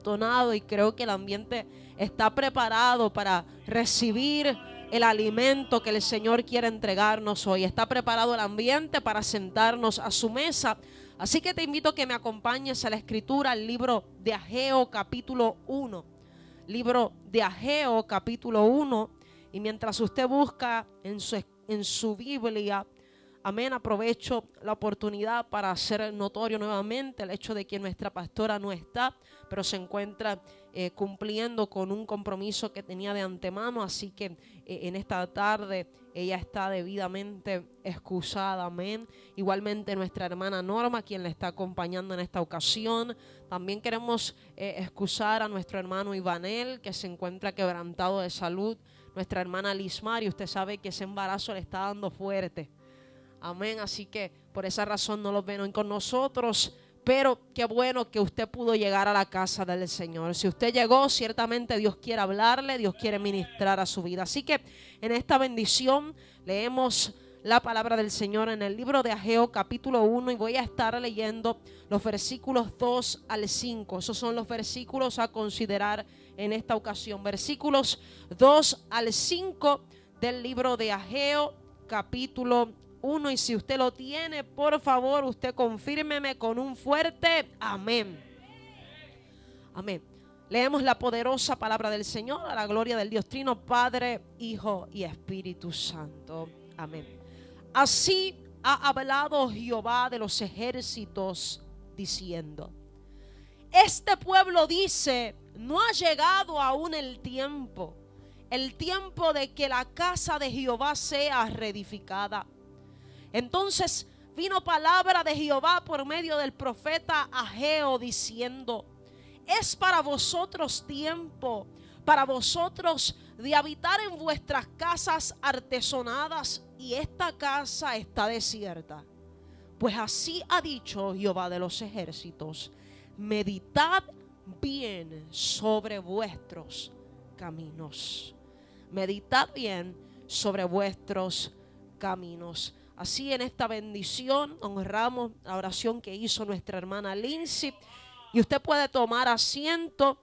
amontonado y creo que el ambiente está preparado para recibir el alimento que el Señor quiere entregarnos hoy. Está preparado el ambiente para sentarnos a su mesa. Así que te invito a que me acompañes a la escritura, al libro de Ageo capítulo 1. Libro de Ageo capítulo 1. Y mientras usted busca en su Biblia, amén, aprovecho la oportunidad para hacer notorio nuevamente el hecho de que nuestra pastora no está, pero se encuentra cumpliendo con un compromiso que tenía de antemano, así que en esta tarde ella está debidamente excusada, amén. Igualmente nuestra hermana Norma, quien le está acompañando en esta ocasión. También queremos excusar a nuestro hermano Ivanel, que se encuentra quebrantado de salud. Nuestra hermana Lismar, y usted sabe que ese embarazo le está dando fuerte. Amén, así que por esa razón no los ven hoy con nosotros, pero qué bueno que usted pudo llegar a la casa del Señor. Si usted llegó, ciertamente Dios quiere hablarle, Dios quiere ministrar a su vida. Así que en esta bendición leemos la palabra del Señor en el libro de Ageo capítulo 1 y voy a estar leyendo los versículos 2 al 5. Esos son los versículos a considerar en esta ocasión. Versículos 2 al 5 del libro de Ageo capítulo 1, y si usted lo tiene, por favor, usted confírmeme con un fuerte amén. Amén. Leemos la poderosa palabra del Señor a la gloria del Dios Trino, Padre, Hijo y Espíritu Santo. Amén. Así ha hablado Jehová de los ejércitos, diciendo: este pueblo dice, no ha llegado aún el tiempo de que la casa de Jehová sea reedificada. Entonces vino palabra de Jehová por medio del profeta Ageo diciendo: es para vosotros tiempo, para vosotros de habitar en vuestras casas artesonadas, y esta casa está desierta. Pues así ha dicho Jehová de los ejércitos: meditad bien sobre vuestros caminos. Meditad bien sobre vuestros caminos. Así en esta bendición honramos la oración que hizo nuestra hermana Lindsay. Y usted puede tomar asiento,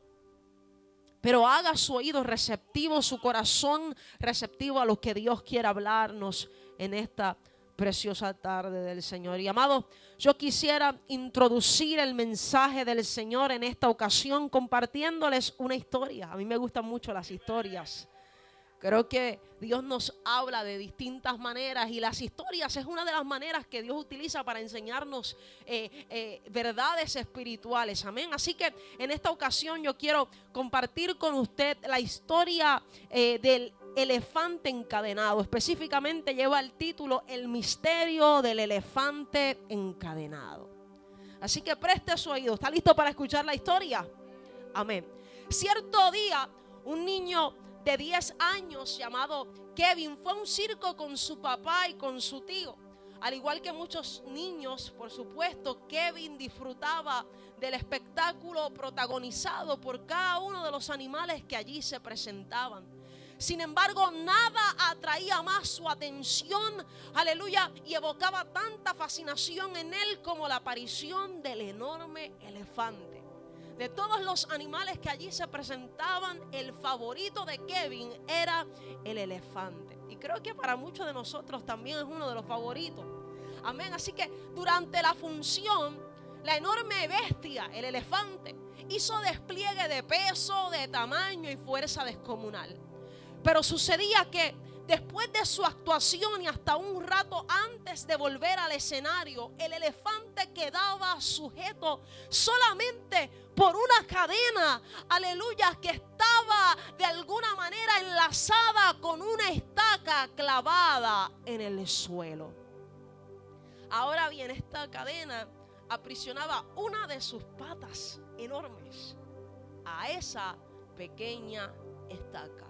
pero haga su oído receptivo, su corazón receptivo a lo que Dios quiere hablarnos en esta preciosa tarde del Señor. Y amados, yo quisiera introducir el mensaje del Señor en esta ocasión compartiéndoles una historia. A mí me gustan mucho las historias. Creo que Dios nos habla de distintas maneras y las historias es una de las maneras que Dios utiliza para enseñarnos verdades espirituales. Amén. Así que en esta ocasión yo quiero compartir con usted la historia del elefante encadenado. Específicamente lleva el título El misterio del elefante encadenado. Así que preste su oído. ¿Está listo para escuchar la historia? Amén. Cierto día, un niño de 10 años llamado Kevin fue a un circo con su papá y con su tío. Al igual que muchos niños, por supuesto, Kevin disfrutaba del espectáculo protagonizado por cada uno de los animales que allí se presentaban. Sin embargo, nada atraía más su atención, aleluya, y evocaba tanta fascinación en él como la aparición del enorme elefante. De todos los animales que allí se presentaban, el favorito de Kevin era el elefante. Y creo que para muchos de nosotros también es uno de los favoritos. Amén. Así que durante la función, la enorme bestia, el elefante, hizo despliegue de peso, de tamaño y fuerza descomunal. Pero sucedía que después de su actuación y hasta un rato antes de volver al escenario, el elefante quedaba sujeto solamente por una cadena, aleluya, que estaba de alguna manera enlazada con una estaca clavada en el suelo. Ahora bien, esta cadena aprisionaba una de sus patas enormes a esa pequeña estaca.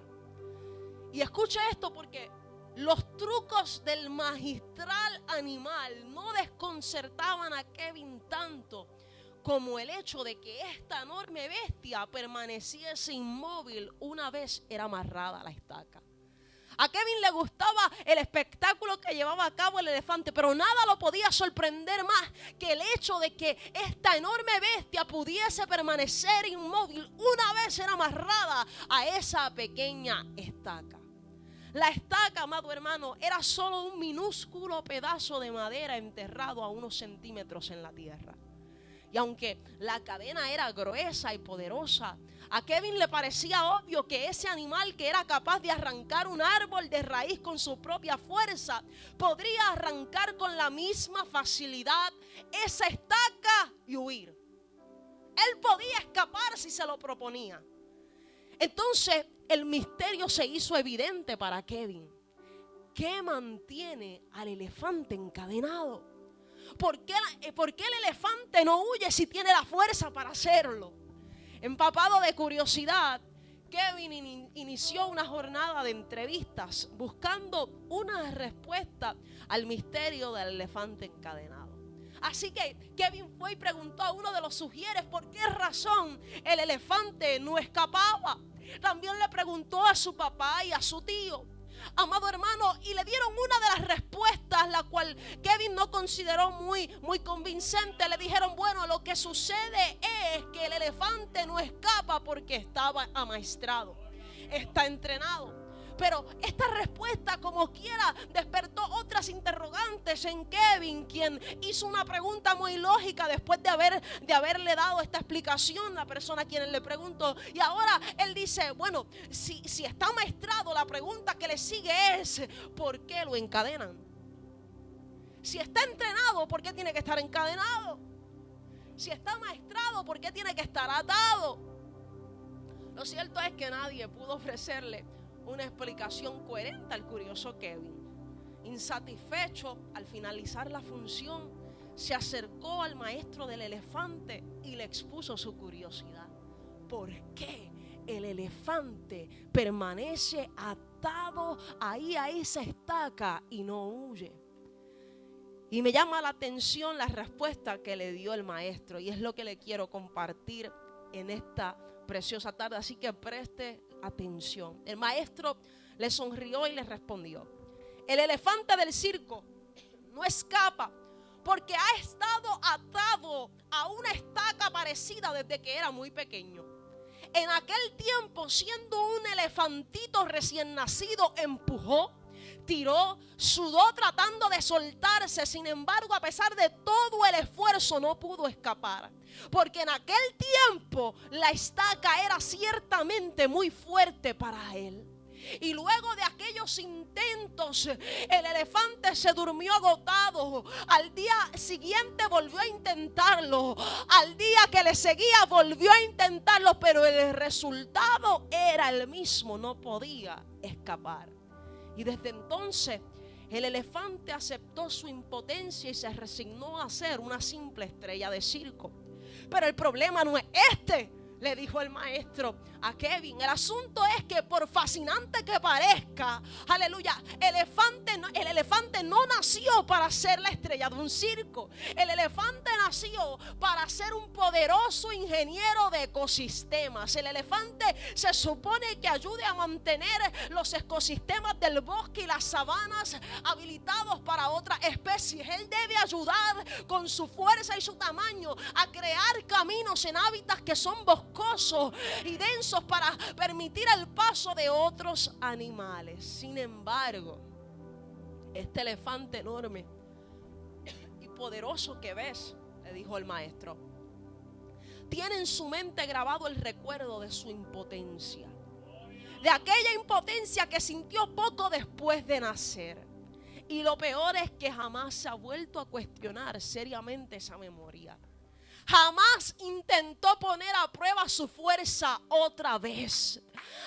Y escuche esto, porque los trucos del magistral animal no desconcertaban a Kevin tanto como el hecho de que esta enorme bestia permaneciese inmóvil una vez era amarrada a la estaca. A Kevin le gustaba el espectáculo que llevaba a cabo el elefante, pero nada lo podía sorprender más que el hecho de que esta enorme bestia pudiese permanecer inmóvil una vez era amarrada a esa pequeña estaca. La estaca, amado hermano, era solo un minúsculo pedazo de madera enterrado a unos centímetros en la tierra. Y aunque la cadena era gruesa y poderosa, a Kevin le parecía obvio que ese animal que era capaz de arrancar un árbol de raíz con su propia fuerza, podría arrancar con la misma facilidad esa estaca y huir. Él podía escapar si se lo proponía. Entonces el misterio se hizo evidente para Kevin. ¿Qué mantiene al elefante encadenado? ¿Por qué el elefante no huye si tiene la fuerza para hacerlo? Empapado de curiosidad, Kevin inició una jornada de entrevistas buscando una respuesta al misterio del elefante encadenado. Así que Kevin fue y preguntó a uno de los sugieres por qué razón el elefante no escapaba. También le preguntó a su papá y a su tío. Amado hermano, y le dieron una de las respuestas, la cual Kevin no consideró muy convincente. Le dijeron, bueno, lo que sucede es que el elefante no escapa porque estaba amaestrado, está entrenado. Pero esta respuesta, como quiera, despertó otras interrogantes en Kevin, quien hizo una pregunta muy lógica después de haberle dado esta explicación a la persona a quien le preguntó. Y ahora él dice, bueno, si está amaestrado, la pregunta que le sigue es, ¿por qué lo encadenan? Si está entrenado, ¿por qué tiene que estar encadenado? Si está amaestrado, ¿por qué tiene que estar atado? Lo cierto es que nadie pudo ofrecerle una explicación coherente al curioso Kevin. Insatisfecho, al finalizar la función, se acercó al maestro del elefante y le expuso su curiosidad. ¿Por qué el elefante permanece atado ahí a esa estaca y no huye? Y me llama la atención la respuesta que le dio el maestro, y es lo que le quiero compartir en esta preciosa tarde, así que preste atención. El maestro le sonrió y le respondió: el elefante del circo no escapa porque ha estado atado a una estaca parecida desde que era muy pequeño. En aquel tiempo, siendo un elefantito recién nacido, empujó, tiró, sudó tratando de soltarse. Sin embargo, a pesar de todo el esfuerzo, no pudo escapar, porque en aquel tiempo la estaca era ciertamente muy fuerte para él. Y luego de aquellos intentos, el elefante se durmió agotado. Al día siguiente volvió a intentarlo. Al día que le seguía volvió a intentarlo, pero el resultado era el mismo, no podía escapar. Y desde entonces el elefante aceptó su impotencia y se resignó a ser una simple estrella de circo. Pero el problema no es este, le dijo el maestro a Kevin. El asunto es que, por fascinante que parezca, aleluya, el elefante no nació para ser la estrella de un circo. El elefante nació para ser un poderoso ingeniero de ecosistemas. El elefante se supone que ayude a mantener los ecosistemas del bosque y las sabanas habilitados para otras especies. Él debe ayudar con su fuerza y su tamaño a crear caminos en hábitats que son boscosos y densos para permitir el paso de otros animales. Sin embargo, este elefante enorme y poderoso que ves, le dijo el maestro, tiene en su mente grabado el recuerdo de su impotencia, de aquella impotencia que sintió poco después de nacer. Y lo peor es que jamás se ha vuelto a cuestionar seriamente esa memoria. Jamás intentó poner a prueba su fuerza otra vez.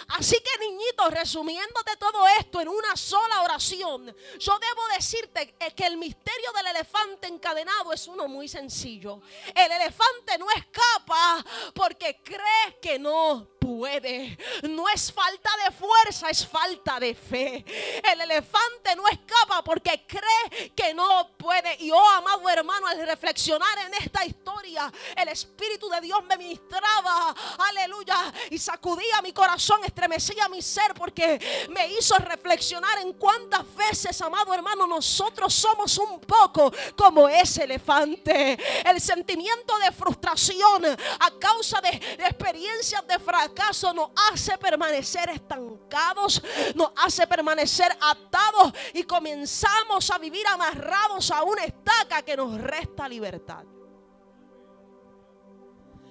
Así que, niñitos, resumiéndote todo esto en una sola oración, yo debo decirte que el misterio del elefante encadenado es uno muy sencillo. El elefante no escapa porque cree que no puede. No es falta de fuerza, es falta de fe. El elefante no escapa porque cree que no puede. Y oh, amado hermano, al reflexionar en esta historia, el Espíritu de Dios me ministraba, aleluya, y sacudía mi corazón, estremecía mi ser, porque me hizo reflexionar en cuántas veces, amado hermano, nosotros somos un poco como ese elefante. El sentimiento de frustración a causa de experiencias de fracaso nos hace permanecer estancados, nos hace permanecer atados y comenzamos a vivir amarrados a una estaca que nos resta libertad.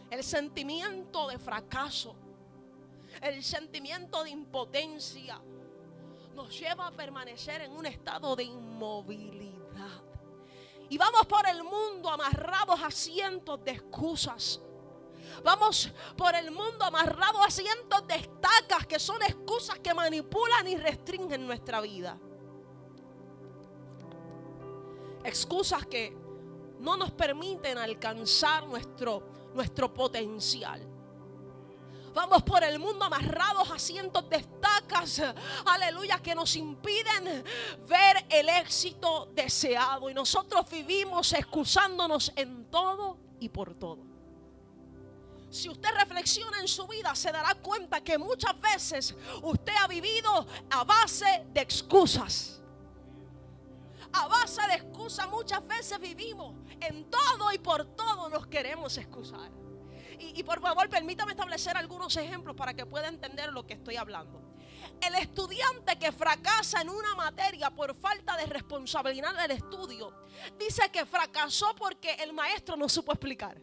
El sentimiento de fracaso, el sentimiento de impotencia nos lleva a permanecer en un estado de inmovilidad. Y vamos por el mundo amarrados a cientos de excusas. Vamos por el mundo amarrados a cientos de estacas que son excusas que manipulan y restringen nuestra vida. Excusas que no nos permiten alcanzar nuestro potencial. Vamos por el mundo amarrados a cientos de estacas, aleluya, que nos impiden ver el éxito deseado. Y nosotros vivimos excusándonos en todo y por todo. Si usted reflexiona en su vida, se dará cuenta que muchas veces usted ha vivido a base de excusas. A base de excusas muchas veces vivimos. En todo y por todo nos queremos excusar. Y por favor, permítame establecer algunos ejemplos para que pueda entender lo que estoy hablando. El estudiante que fracasa en una materia por falta de responsabilidad del estudio, dice que fracasó porque el maestro no supo explicar.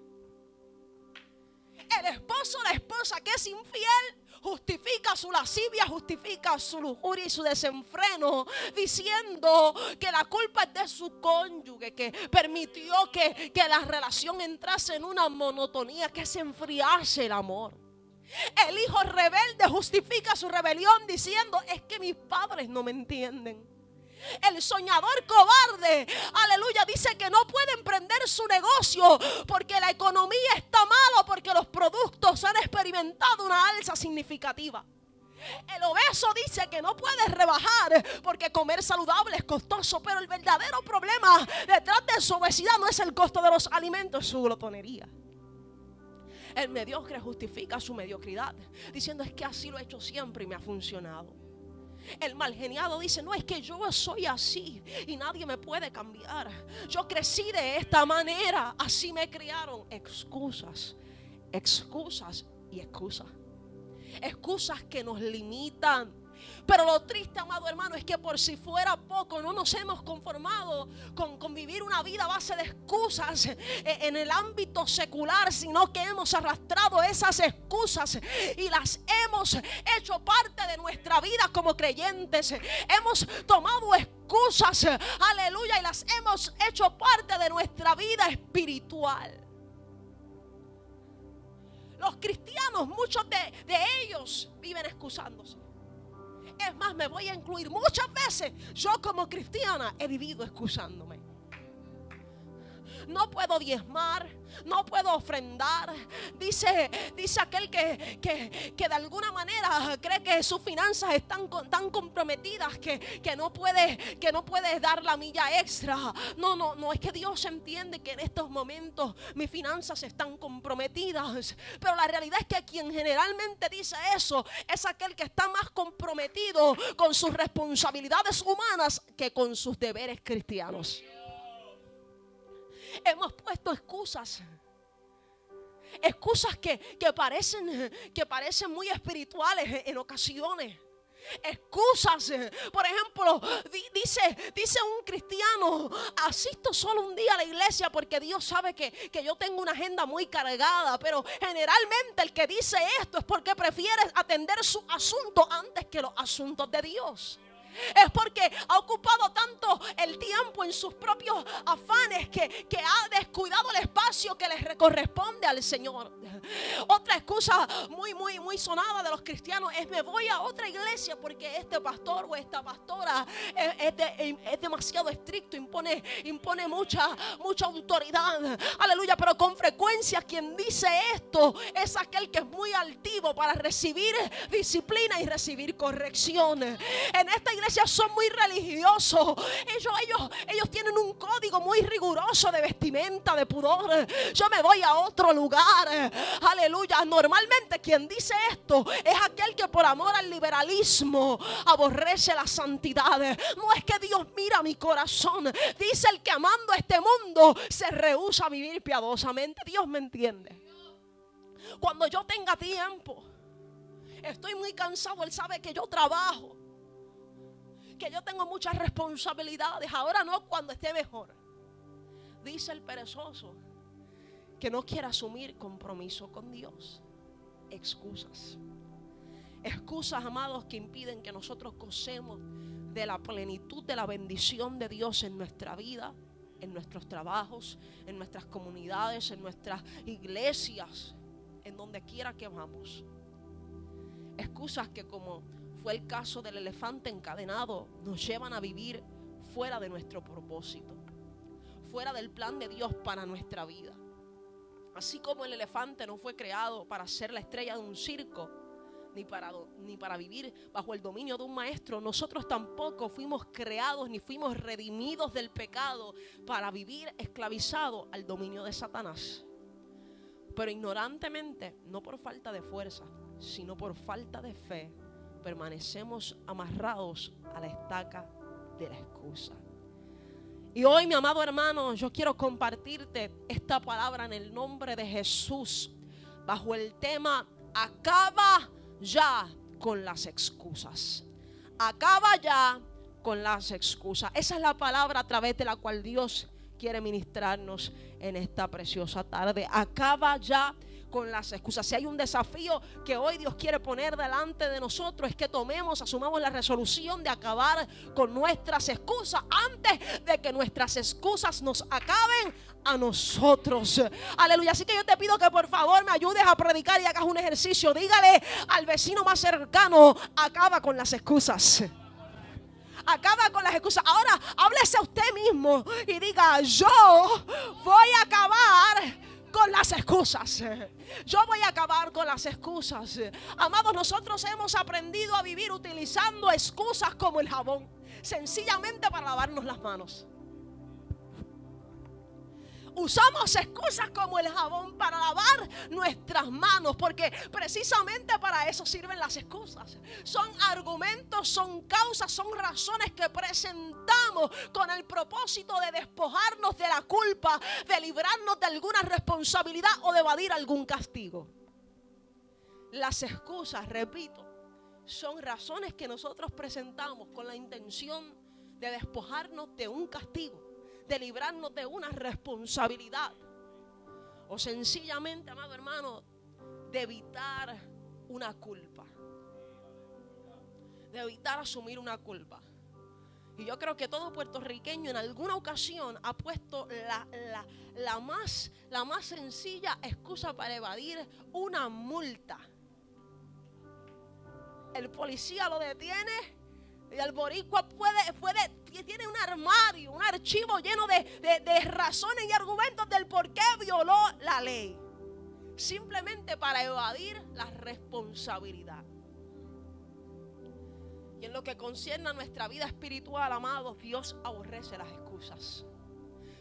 El esposo o la esposa que es infiel justifica su lascivia, justifica su lujuria y su desenfreno, diciendo que la culpa es de su cónyuge, que permitió que la relación entrase en una monotonía, que se enfriase el amor. El hijo rebelde justifica su rebelión diciendo: es que mis padres no me entienden. El soñador cobarde, aleluya, dice que no puede emprender su negocio porque la economía está mala, porque los productos han experimentado una alza significativa. El obeso dice que no puede rebajar porque comer saludable es costoso, pero el verdadero problema detrás de su obesidad no es el costo de los alimentos, es su glotonería. El mediocre justifica su mediocridad diciendo: es que así lo he hecho siempre y me ha funcionado. El malgeniado dice: no, es que yo soy así y nadie me puede cambiar. Yo crecí de esta manera, así me criaron. Excusas, excusas y excusas. Excusas que nos limitan. Pero lo triste, amado hermano, es que por si fuera poco, no nos hemos conformado con vivir una vida a base de excusas en el ámbito secular, sino que hemos arrastrado esas excusas y las hemos hecho parte de nuestra vida como creyentes. Hemos tomado excusas, aleluya, y las hemos hecho parte de nuestra vida espiritual. Los cristianos, muchos de ellos viven excusándose. Es más, me voy a incluir. Muchas veces yo como cristiana he vivido excusándome. No puedo diezmar, no puedo ofrendar. Dice aquel que de alguna manera cree que sus finanzas están tan comprometidas que no puede dar la milla extra. No, es que Dios entiende que en estos momentos mis finanzas están comprometidas. Pero la realidad es que quien generalmente dice eso es aquel que está más comprometido con sus responsabilidades humanas que con sus deberes cristianos. Hemos puesto excusas que parecen muy espirituales en ocasiones. Excusas, por ejemplo, dice un cristiano: asisto solo un día a la iglesia porque Dios sabe que yo tengo una agenda muy cargada. Pero generalmente el que dice esto es porque prefiere atender su asunto antes que los asuntos de Dios. Es porque ha ocupado tanto el tiempo en sus propios afanes que ha descuidado el espacio que les corresponde al Señor. Otra excusa muy sonada de los cristianos es: me voy a otra iglesia porque este pastor o esta pastora es demasiado estricto, impone mucha autoridad. Aleluya. Pero con frecuencia quien dice esto es aquel que es muy altivo para recibir disciplina y recibir corrección. En esta iglesia iglesias son muy religiosos. Ellos tienen un código muy riguroso de vestimenta, de pudor. Yo me voy a otro lugar. Aleluya. Normalmente quien dice esto es aquel que por amor al liberalismo aborrece la santidad. No es que Dios mira mi corazón. Dice el que amando este mundo se rehúsa a vivir piadosamente. Dios me entiende. Cuando yo tenga tiempo, estoy muy cansado, Él sabe que yo trabajo, que yo tengo muchas responsabilidades. Ahora no, cuando esté mejor. Dice el perezoso que no quiere asumir compromiso con Dios. Excusas. Excusas, amados, que impiden que nosotros gocemos de la plenitud de la bendición de Dios en nuestra vida, en nuestros trabajos, en nuestras comunidades, en nuestras iglesias, en donde quiera que vamos. Excusas que, como fue el caso del elefante encadenado, nos llevan a vivir fuera de nuestro propósito, fuera del plan de Dios para nuestra vida. Así como el elefante no fue creado para ser la estrella de un circo, ni para vivir bajo el dominio de un maestro, nosotros tampoco fuimos creados ni fuimos redimidos del pecado para vivir esclavizados al dominio de Satanás. Pero ignorantemente, no por falta de fuerza, sino por falta de fe, permanecemos amarrados a la estaca de la excusa. Y hoy, mi amado hermano, yo quiero compartirte esta palabra en el nombre de Jesús, bajo el tema: acaba ya con las excusas. Acaba ya con las excusas. Esa es la palabra a través de la cual Dios quiere ministrarnos en esta preciosa tarde. Acaba ya con las excusas. Si hay un desafío que hoy Dios quiere poner delante de nosotros, es que asumamos la resolución de acabar con nuestras excusas antes de que nuestras excusas nos acaben a nosotros. Aleluya. Así que yo te pido que por favor me ayudes a predicar y hagas un ejercicio. Dígale al vecino más cercano: acaba con las excusas. Acaba con las excusas. Ahora háblese a usted mismo y diga: yo voy a acabar con las excusas. Yo voy a acabar con las excusas. Amados, nosotros hemos aprendido a vivir utilizando excusas como el jabón, sencillamente para lavarnos las manos. Usamos excusas como el jabón para lavar nuestras manos, porque precisamente para eso sirven las excusas. Son argumentos, son causas, son razones que presentamos con el propósito de despojarnos de la culpa, de librarnos de alguna responsabilidad o de evadir algún castigo. Las excusas, repito, son razones que nosotros presentamos con la intención de despojarnos de un castigo, de librarnos de una responsabilidad, o sencillamente, amado hermano, de evitar una culpa, de evitar asumir una culpa. Y yo creo que todo puertorriqueño en alguna ocasión ha puesto la más sencilla excusa para evadir una multa. El policía lo detiene y el boricua tiene un armario, un archivo lleno de razones y argumentos del por qué violó la ley, simplemente para evadir la responsabilidad. Y en lo que concierne a nuestra vida espiritual, amados, Dios aborrece las excusas.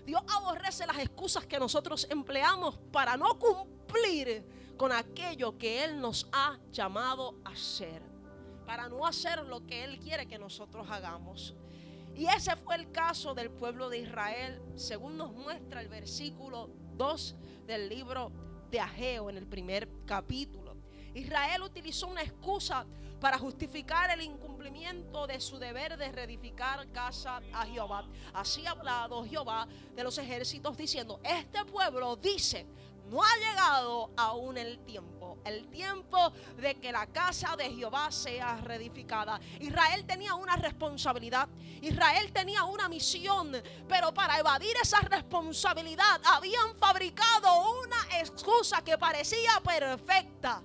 Dios aborrece las excusas que nosotros empleamos para no cumplir con aquello que Él nos ha llamado a hacer, para no hacer lo que Él quiere que nosotros hagamos. Y ese fue el caso del pueblo de Israel, según nos muestra el versículo 2 del libro de Ageo en el primer capítulo. Israel utilizó una excusa para justificar el incumplimiento de su deber de reedificar casa a Jehová. Así ha hablado Jehová de los ejércitos diciendo: este pueblo dice, no ha llegado aún el tiempo de que la casa de Jehová sea reedificada. Israel tenía una responsabilidad, Israel tenía una misión, pero para evadir esa responsabilidad habían fabricado una excusa que parecía perfecta.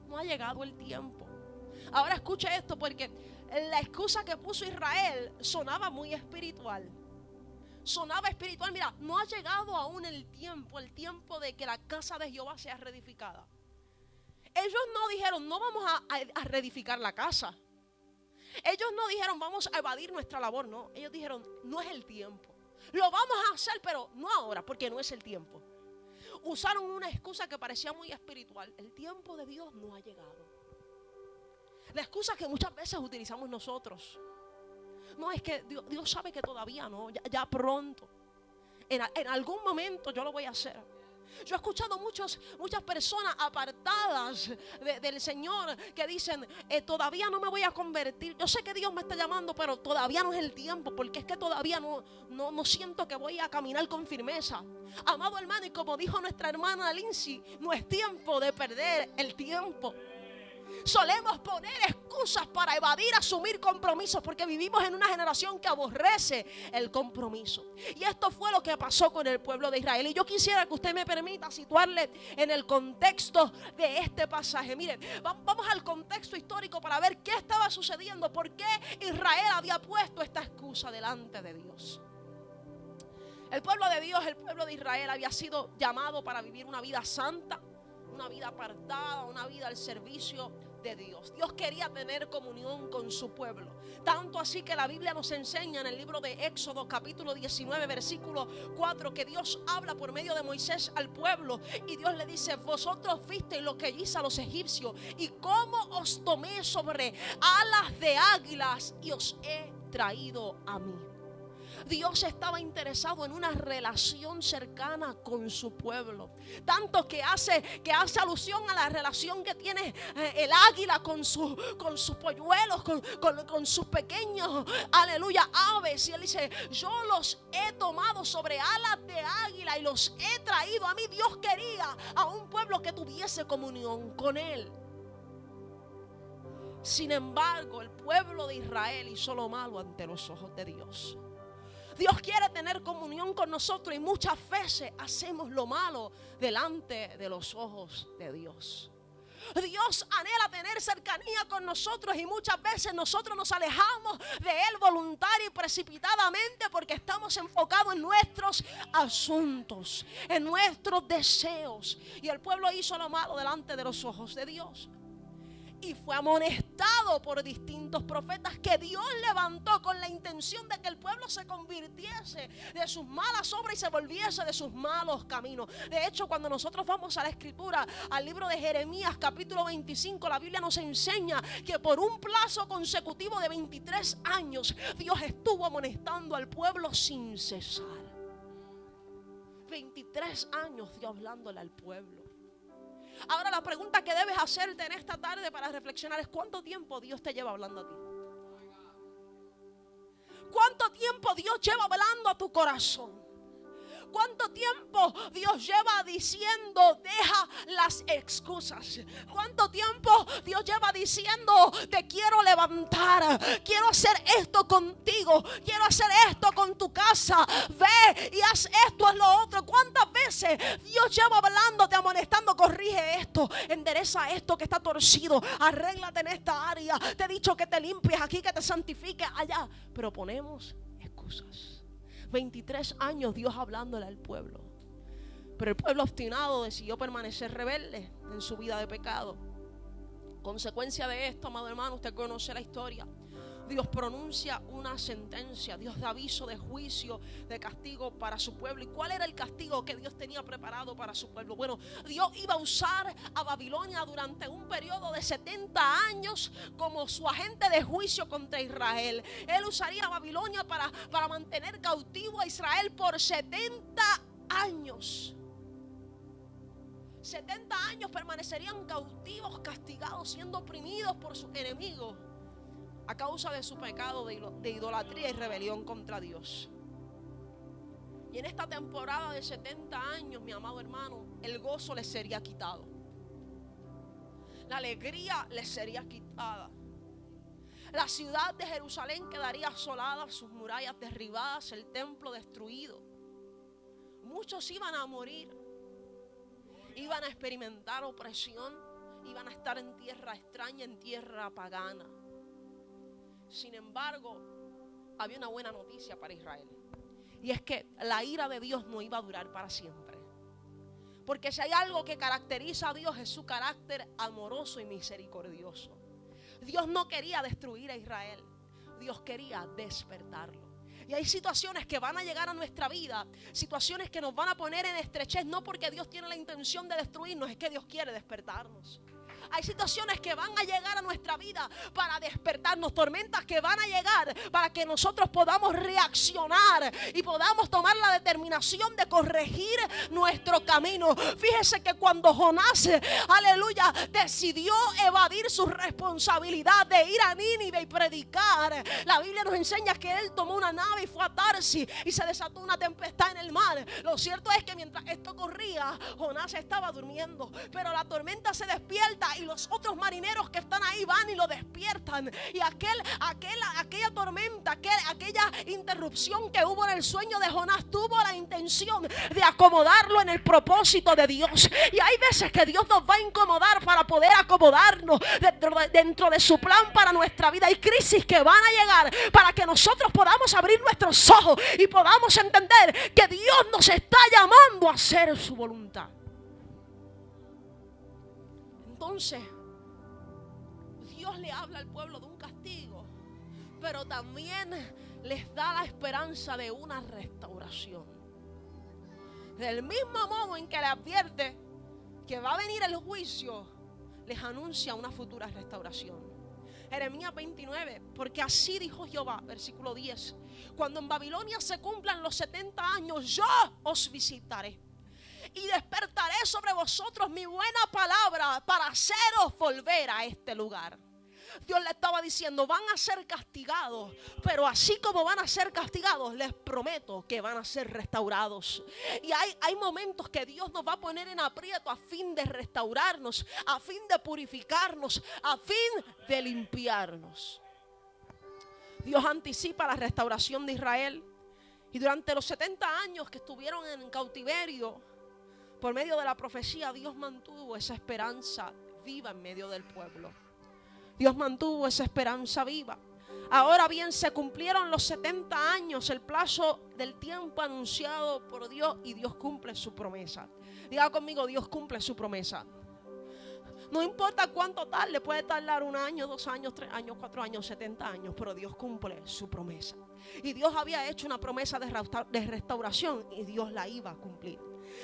No ha llegado el tiempo. Ahora escuche esto, porque la excusa que puso Israel sonaba muy espiritual. Sonaba espiritual. Mira, no ha llegado aún el tiempo de que la casa de Jehová sea reedificada. Ellos no dijeron: no vamos a reedificar la casa. Ellos no dijeron vamos a evadir nuestra labor, no. Ellos dijeron no es el tiempo. Lo vamos a hacer, pero no ahora, porque no es el tiempo. Usaron una excusa que parecía muy espiritual. El tiempo de Dios no ha llegado. La excusa que muchas veces utilizamos nosotros. No, es que Dios sabe que todavía no, ya pronto. En algún momento yo lo voy a hacer. Yo he escuchado muchas personas apartadas del Señor que dicen, todavía no me voy a convertir. Yo sé que Dios me está llamando, pero todavía no es el tiempo, porque es que todavía no siento que voy a caminar con firmeza. Amado hermano, y como dijo nuestra hermana Lindsay, no es tiempo de perder el tiempo. Solemos poner excusas para evadir asumir compromisos, porque vivimos en una generación que aborrece el compromiso. Y esto fue lo que pasó con el pueblo de Israel. Y yo quisiera que usted me permita situarle en el contexto de este pasaje. Miren, vamos al contexto histórico para ver qué estaba sucediendo, por qué Israel había puesto esta excusa delante de Dios. El pueblo de Dios, el pueblo de Israel, había sido llamado para vivir una vida santa, una vida apartada, una vida al servicio de Dios. Dios quería tener comunión con su pueblo. Tanto así que la Biblia nos enseña en el libro de Éxodo capítulo 19 versículo 4 que Dios habla por medio de Moisés al pueblo y Dios le dice: vosotros visteis lo que hice a los egipcios y cómo os tomé sobre alas de águilas y os he traído a mí. Dios estaba interesado en una relación cercana con su pueblo. Tanto que hace alusión a la relación que tiene el águila con sus polluelos, con sus pequeños, aleluya, aves. Y él dice: yo los he tomado sobre alas de águila y los he traído a mí. Dios quería a un pueblo que tuviese comunión con él. Sin embargo, el pueblo de Israel hizo lo malo ante los ojos de Dios. Dios quiere tener comunión con nosotros y muchas veces hacemos lo malo delante de los ojos de Dios. Dios anhela tener cercanía con nosotros y muchas veces nosotros nos alejamos de Él voluntaria y precipitadamente porque estamos enfocados en nuestros asuntos, en nuestros deseos. Y el pueblo hizo lo malo delante de los ojos de Dios. Y fue amonestado por distintos profetas que Dios levantó con la intención de que el pueblo se convirtiese de sus malas obras y se volviese de sus malos caminos. De hecho, cuando nosotros vamos a la escritura, al libro de Jeremías capítulo 25, la Biblia nos enseña que por un plazo consecutivo de 23 años Dios estuvo amonestando al pueblo sin cesar. 23 años Dios hablándole al pueblo. Ahora la pregunta que debes hacerte en esta tarde para reflexionar es: ¿cuánto tiempo Dios te lleva hablando a ti? ¿Cuánto tiempo Dios lleva hablando a tu corazón? ¿Cuánto tiempo Dios lleva diciendo deja las excusas? ¿Cuánto tiempo Dios lleva diciendo te quiero levantar, quiero hacer esto contigo, quiero hacer esto con tu casa, ve y haz esto, haz lo otro? ¿Cuántas veces Dios lleva hablándote, amonestando, corrige esto, endereza esto que está torcido, arréglate en esta área, te he dicho que te limpies aquí, que te santifiques allá? Pero ponemos excusas. 23 años Dios hablándole al pueblo, pero el pueblo obstinado decidió permanecer rebelde en su vida de pecado. Consecuencia de esto, amado hermano, usted conoce la historia. Dios pronuncia una sentencia, Dios da aviso de juicio, de castigo para su pueblo. ¿Y cuál era el castigo que Dios tenía preparado para su pueblo? Bueno, Dios iba a usar a Babilonia durante un periodo de 70 años como su agente de juicio contra Israel. Él usaría a Babilonia para mantener cautivo a Israel por 70 años. 70 años permanecerían cautivos, castigados, siendo oprimidos por sus enemigos a causa de su pecado de idolatría y rebelión contra Dios. Y en esta temporada de 70 años, mi amado hermano, el gozo les sería quitado. La alegría les sería quitada. La ciudad de Jerusalén quedaría asolada, sus murallas derribadas, el templo destruido. Muchos iban a morir, iban a experimentar opresión, iban a estar en tierra extraña, en tierra pagana. Sin embargo, había una buena noticia para Israel, y es que la ira de Dios no iba a durar para siempre. Porque si hay algo que caracteriza a Dios es su carácter amoroso y misericordioso. Dios no quería destruir a Israel. Dios quería despertarlo. Y hay situaciones que van a llegar a nuestra vida, situaciones que nos van a poner en estrechez, no porque Dios tiene la intención de destruirnos, es que Dios quiere despertarnos. Hay situaciones que van a llegar a nuestra vida para despertarnos, tormentas que van a llegar para que nosotros podamos reaccionar y podamos tomar la determinación de corregir nuestro camino. Fíjese que cuando Jonás, aleluya, decidió evadir su responsabilidad de ir a Nínive y predicar, la Biblia nos enseña que él tomó una nave y fue a Tarsis y se desató una tempestad en el mar. Lo cierto es que mientras esto corría, Jonás estaba durmiendo, pero la tormenta se despierta y los otros marineros que están ahí van y lo despiertan. Y aquella tormenta, aquella interrupción que hubo en el sueño de Jonás tuvo la intención de acomodarlo en el propósito de Dios. Y hay veces que Dios nos va a incomodar para poder acomodarnos dentro de su plan para nuestra vida. Hay crisis que van a llegar para que nosotros podamos abrir nuestros ojos y podamos entender que Dios nos está llamando a hacer su voluntad. Entonces, Dios le habla al pueblo de un castigo, pero también les da la esperanza de una restauración. Del mismo modo en que le advierte que va a venir el juicio, les anuncia una futura restauración. Jeremías 29, porque así dijo Jehová, versículo 10: cuando en Babilonia se cumplan los 70 años, yo os visitaré y despertaré sobre vosotros mi buena palabra para haceros volver a este lugar. Dios le estaba diciendo, van a ser castigados, pero así como van a ser castigados, les prometo que van a ser restaurados. Y hay momentos que Dios nos va a poner en aprieto a fin de restaurarnos, a fin de purificarnos, a fin de limpiarnos. Dios anticipa la restauración de Israel. Y durante los 70 años que estuvieron en cautiverio, por medio de la profecía, Dios mantuvo esa esperanza viva en medio del pueblo. Dios mantuvo esa esperanza viva. Ahora bien, se cumplieron los 70 años, el plazo del tiempo anunciado por Dios, y Dios cumple su promesa. Diga conmigo, Dios cumple su promesa. No importa cuánto tarde, puede tardar 1 año, 2 años, 3 años, 4 años, 70 años, pero Dios cumple su promesa. Y Dios había hecho una promesa de restauración y Dios la iba a cumplir.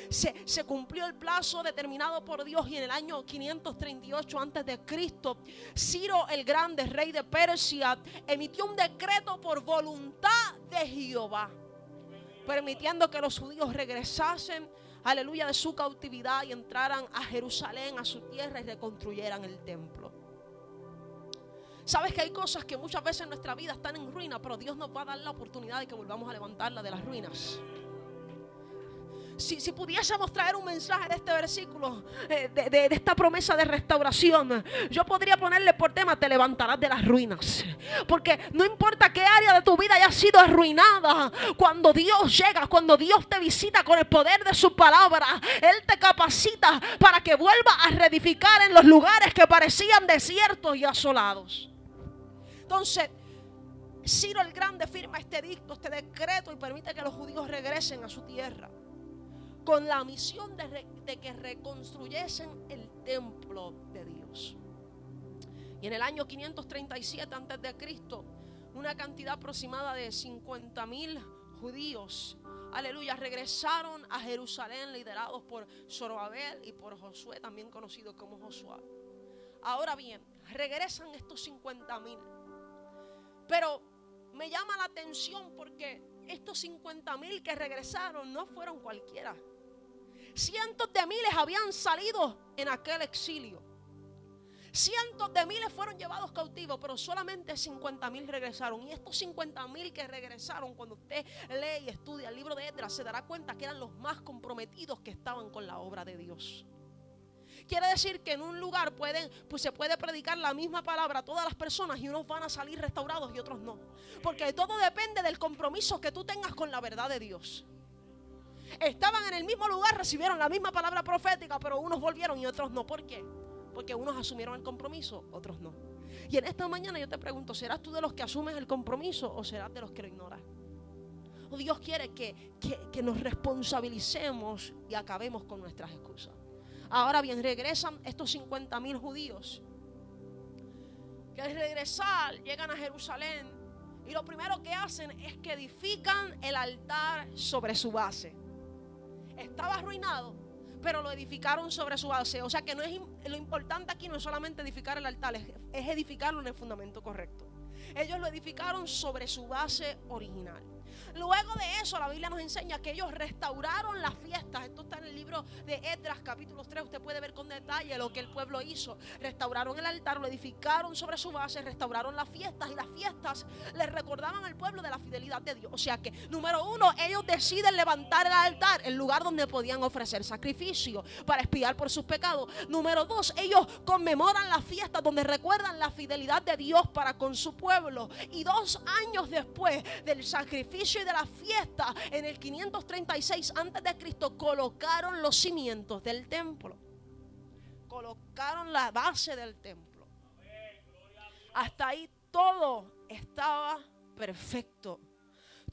Se cumplió el plazo determinado por Dios y en el año 538 a.C., Ciro el Grande, rey de Persia, emitió un decreto por voluntad de Jehová, permitiendo que los judíos regresasen, aleluya, de su cautividad y entraran a Jerusalén, a su tierra, y reconstruyeran el templo. Sabes que hay cosas que muchas veces en nuestra vida están en ruina, pero Dios nos va a dar la oportunidad de que volvamos a levantarla de las ruinas. Si pudiésemos traer un mensaje de este versículo, de esta promesa de restauración, yo podría ponerle por tema: te levantarás de las ruinas. Porque no importa qué área de tu vida haya sido arruinada, cuando Dios llega, cuando Dios te visita con el poder de su palabra, Él te capacita para que vuelvas a reedificar en los lugares que parecían desiertos y asolados. Entonces, Ciro el Grande firma este edicto, este decreto, y permite que los judíos regresen a su tierra, con la misión de que reconstruyesen el templo de Dios. Y en el año 537 a.C., una cantidad aproximada de 50,000 judíos, aleluya, regresaron a Jerusalén, liderados por Zorobabel y por Josué, también conocido como Josué. Ahora bien, regresan estos 50,000. Pero me llama la atención porque estos 50,000 que regresaron no fueron cualquiera. Cientos de miles habían salido en aquel exilio. Cientos de miles fueron llevados cautivos, pero solamente 50,000 regresaron. Y estos 50,000 que regresaron, cuando usted lee y estudia el libro de Esdras, se dará cuenta que eran los más comprometidos que estaban con la obra de Dios. Quiere decir que en un lugar se puede predicar la misma palabra a todas las personas y unos van a salir restaurados y otros no. Porque todo depende del compromiso que tú tengas con la verdad de Dios. Estaban en el mismo lugar, recibieron la misma palabra profética, pero unos volvieron y otros no. ¿Por qué? Porque unos asumieron el compromiso, otros no. Y en esta mañana yo te pregunto, ¿serás tú de los que asumes el compromiso o serás de los que lo ignoras? O Dios quiere que nos responsabilicemos y acabemos con nuestras excusas. Ahora bien, regresan estos 50,000 judíos. que al regresar llegan a Jerusalén y lo primero que hacen es que edifican el altar sobre su base. Estaba arruinado, pero lo edificaron sobre su base. O sea que no es lo importante aquí no es solamente edificar el altar, es edificarlo en el fundamento correcto. Ellos lo edificaron sobre su base original. Luego de eso, la Biblia nos enseña que ellos restauraron las fiestas. Esto está en el libro de Esdras, capítulo 3. Usted puede ver con detalle lo que el pueblo hizo. Restauraron el altar, lo edificaron sobre su base, restauraron las fiestas. Y las fiestas les recordaban al pueblo de la fidelidad de Dios. O sea que, número uno, ellos deciden levantar el altar, el lugar donde podían ofrecer sacrificio para expiar por sus pecados. Número dos, ellos conmemoran las fiestas donde recuerdan la fidelidad de Dios para con su pueblo. Y 2 años después del sacrificio y de la fiesta, en el 536 a.C., colocaron los cimientos del templo. Colocaron la base del templo. Hasta ahí todo estaba perfecto.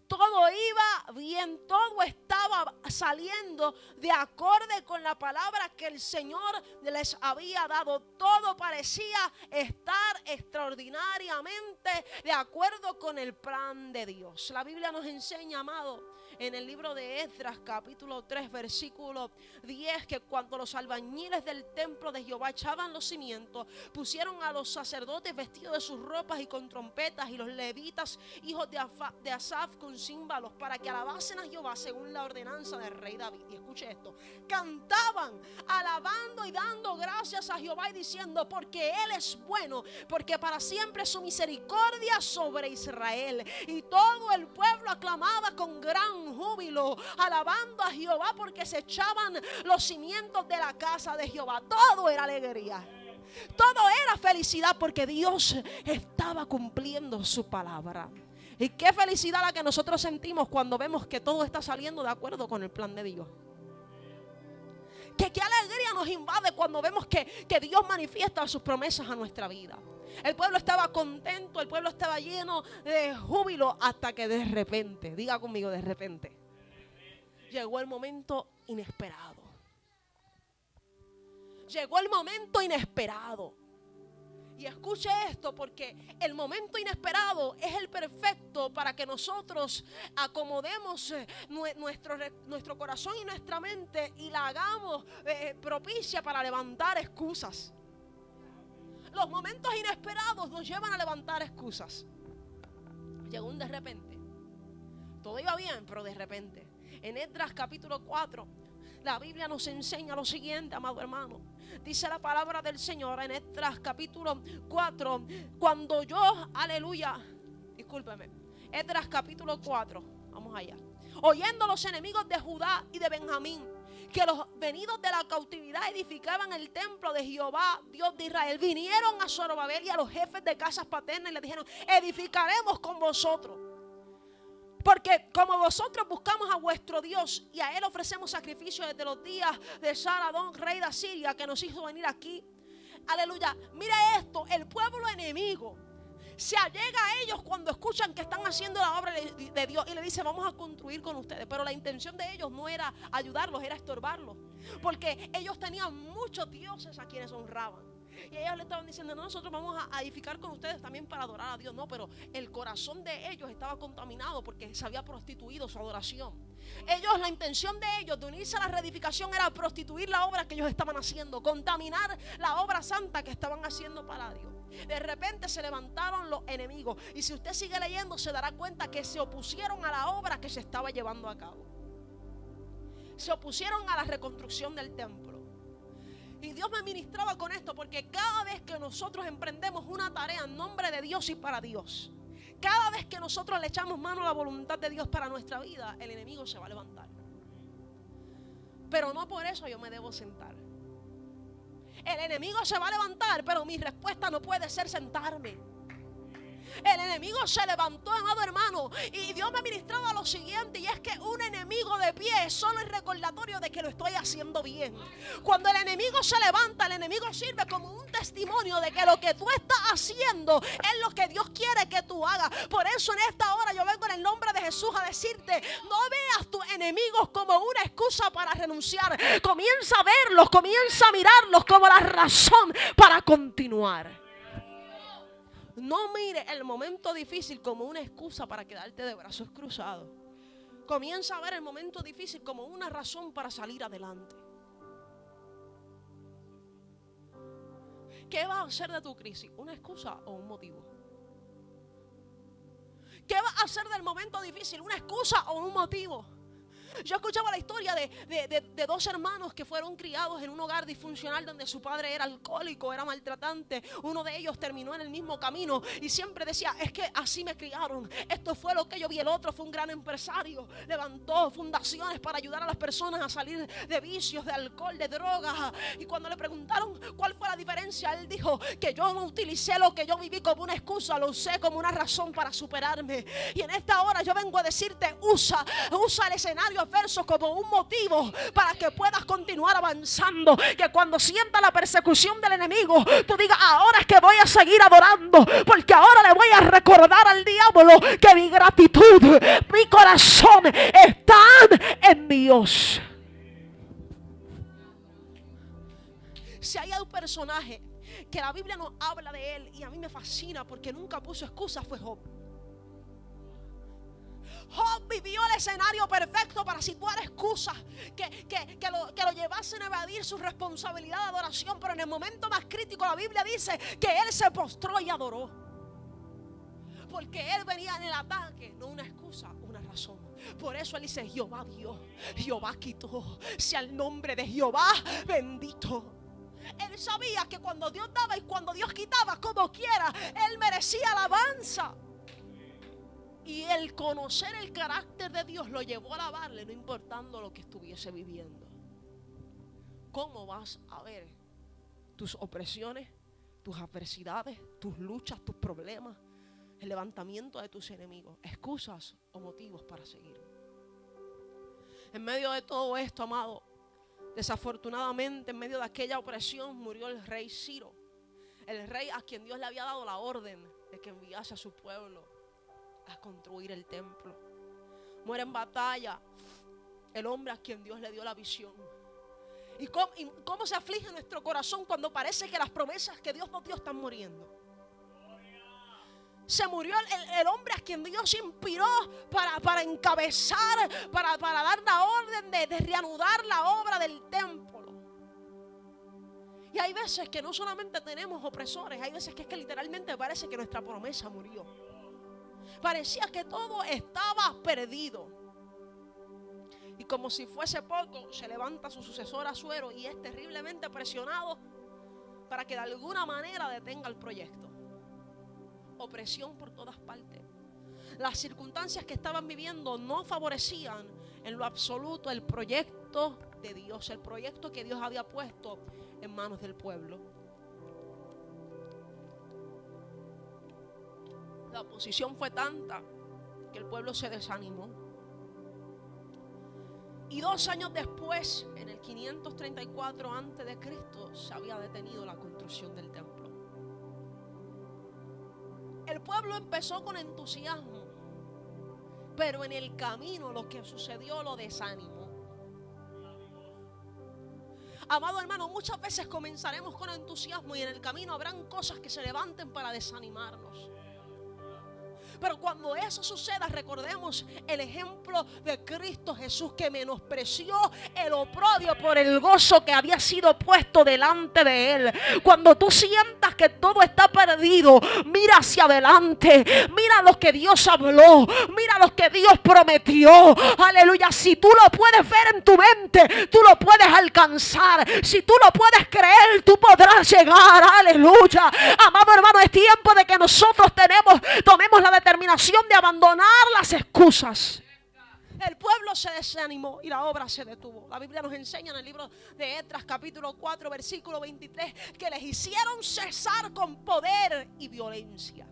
Todo iba bien, todo estaba saliendo de acorde con la palabra que el Señor les había dado. Todo parecía estar extraordinariamente de acuerdo con el plan de Dios. La Biblia nos enseña, amado, en el libro de Esdras, capítulo 3, versículo 10, que cuando los albañiles del templo de Jehová echaban los cimientos, pusieron a los sacerdotes vestidos de sus ropas y con trompetas, y los levitas, hijos de Asaf, con címbalos, para que alabasen a Jehová según la ordenanza del rey David. Y escuche esto: cantaban, alabando y dando gracias a Jehová y diciendo: porque Él es bueno, porque para siempre es su misericordia sobre Israel. Y todo el pueblo aclamaba con gran júbilo, alabando a Jehová, porque se echaban los cimientos de la casa de Jehová. Todo era alegría, todo era felicidad, porque Dios estaba cumpliendo su palabra. Y qué felicidad la que nosotros sentimos cuando vemos que todo está saliendo de acuerdo con el plan de Dios. Qué alegría nos invade cuando vemos que Dios manifiesta sus promesas a nuestra vida. El pueblo estaba contento, el pueblo estaba lleno de júbilo, hasta que de repente, diga conmigo, de repente, llegó el momento inesperado. Llegó el momento inesperado. Y escuche esto, porque el momento inesperado es el perfecto para que nosotros acomodemos nuestro corazón y nuestra mente y la hagamos propicia para levantar excusas. Los momentos inesperados nos llevan a levantar excusas. Llegó un de repente. Todo iba bien, pero de repente. En Esdras capítulo 4, la Biblia nos enseña lo siguiente, amado hermano. Dice la palabra del Señor en Esdras capítulo 4. Cuando yo, aleluya, discúlpeme. Esdras capítulo 4, vamos allá. Oyendo los enemigos de Judá y de Benjamín que los venidos de la cautividad edificaban el templo de Jehová, Dios de Israel, vinieron a Zorobabel y a los jefes de casas paternas y les dijeron: edificaremos con vosotros, porque como vosotros buscamos a vuestro Dios y a Él ofrecemos sacrificio desde los días de Saradón, rey de Asiria, que nos hizo venir aquí. Aleluya. Mira esto: el pueblo enemigo se allega a ellos cuando escuchan que están haciendo la obra de Dios y le dice: vamos a construir con ustedes. Pero la intención de ellos no era ayudarlos, era estorbarlos, porque ellos tenían muchos dioses a quienes honraban. Y ellos le estaban diciendo: no, nosotros vamos a edificar con ustedes también para adorar a Dios. No, pero el corazón de ellos estaba contaminado porque se había prostituido su adoración. La intención de ellos de unirse a la reedificación era prostituir la obra que ellos estaban haciendo, contaminar la obra santa que estaban haciendo para Dios. De repente se levantaron los enemigos, y si usted sigue leyendo se dará cuenta que se opusieron a la obra que se estaba llevando a cabo. Se opusieron a la reconstrucción del templo. Y Dios me ministraba con esto, porque cada vez que nosotros emprendemos una tarea en nombre de Dios y para Dios, cada vez que nosotros le echamos mano a la voluntad de Dios para nuestra vida, el enemigo se va a levantar. Pero no por eso yo me debo sentar. El enemigo se va a levantar, pero mi respuesta no puede ser sentarme. El enemigo se levantó, amado hermano, y Dios me ministraba lo siguiente, y es que un enemigo de pie es solo el recordatorio de que lo estoy haciendo bien. Cuando el enemigo se levanta, el enemigo sirve como un testimonio de que lo que tú estás haciendo es lo que Dios quiere que tú hagas. Por eso en esta hora yo vengo en el nombre de Jesús a decirte: no veas tus enemigos como una excusa para renunciar. Comienza a verlos, comienza a mirarlos como la razón para continuar. No mire el momento difícil como una excusa para quedarte de brazos cruzados. Comienza a ver el momento difícil como una razón para salir adelante. ¿Qué vas a hacer de tu crisis? ¿Una excusa o un motivo? ¿Qué vas a hacer del momento difícil? ¿Una excusa o un motivo? Yo escuchaba la historia de dos hermanos que fueron criados en un hogar disfuncional donde su padre era alcohólico, era maltratante. Uno de ellos terminó en el mismo camino y siempre decía, es que así me criaron, esto fue lo que yo vi. El otro fue un gran empresario, levantó fundaciones para ayudar a las personas a salir de vicios, de alcohol, de drogas. Y cuando le preguntaron cuál fue la diferencia, él dijo que yo no utilicé lo que yo viví como una excusa, lo usé como una razón para superarme. Y en esta hora yo vengo a decirte, usa el escenario adverso como un motivo para que puedas continuar avanzando. Que cuando sientas la persecución del enemigo, tú digas, ahora es que voy a seguir adorando, porque ahora le voy a recordar al diablo que mi gratitud, mi corazón están en Dios. Si hay un personaje que la Biblia nos habla de él y a mí me fascina porque nunca puso excusas, fue Job. Job vivió el escenario perfecto para situar excusas que lo llevasen a evadir su responsabilidad de adoración. Pero en el momento más crítico la Biblia dice que él se postró y adoró, porque él venía en el ataque, no una excusa, una razón. Por eso él dice, Jehová dio, Jehová quitó, sea el nombre de Jehová bendito. Él sabía que cuando Dios daba y cuando Dios quitaba, como quiera, él merecía alabanza. Y el conocer el carácter de Dios lo llevó a alabarle, no importando lo que estuviese viviendo. ¿Cómo vas a ver tus opresiones, tus adversidades, tus luchas, tus problemas, el levantamiento de tus enemigos? ¿Excusas o motivos para seguir? En medio de todo esto, amado, desafortunadamente, en medio de aquella opresión, murió el rey Ciro, el rey a quien Dios le había dado la orden de que enviase a su pueblo a construir el templo. Muere en batalla el hombre a quien Dios le dio la visión. ¿Y cómo se aflige nuestro corazón cuando parece que las promesas que Dios nos dio están muriendo? Se murió el hombre a quien Dios inspiró para encabezar, para dar la orden de reanudar la obra del templo. Y hay veces que no solamente tenemos opresores, hay veces que es que literalmente parece que nuestra promesa murió. Parecía que todo estaba perdido. Y como si fuese poco, se levanta su sucesor Asuero y es terriblemente presionado para que de alguna manera detenga el proyecto. Opresión por todas partes. Las circunstancias que estaban viviendo no favorecían en lo absoluto el proyecto de Dios, el proyecto que Dios había puesto en manos del pueblo. La oposición fue tanta que el pueblo se desanimó. Y 2 años después, en el 534 a.C., se había detenido la construcción del templo. El pueblo empezó con entusiasmo, pero en el camino lo que sucedió lo desanimó. Amado hermano, muchas veces comenzaremos con entusiasmo y en el camino habrán cosas que se levanten para desanimarnos. Pero cuando eso suceda, recordemos el ejemplo de Cristo Jesús, que menospreció el oprobio por el gozo que había sido puesto delante de él. Cuando tú sientas que todo está perdido, mira hacia adelante, mira lo que Dios habló, mira lo que Dios prometió. Aleluya, si tú lo puedes ver en tu mente, tú lo puedes alcanzar. Si tú lo puedes creer, tú podrás llegar. Aleluya. Amado hermano, es tiempo de que nosotros tomemos la determinación de abandonar las excusas. El pueblo se desanimó y la obra se detuvo. La Biblia nos enseña en el libro de Esdras, capítulo 4, versículo 23, que les hicieron cesar con poder y violencia.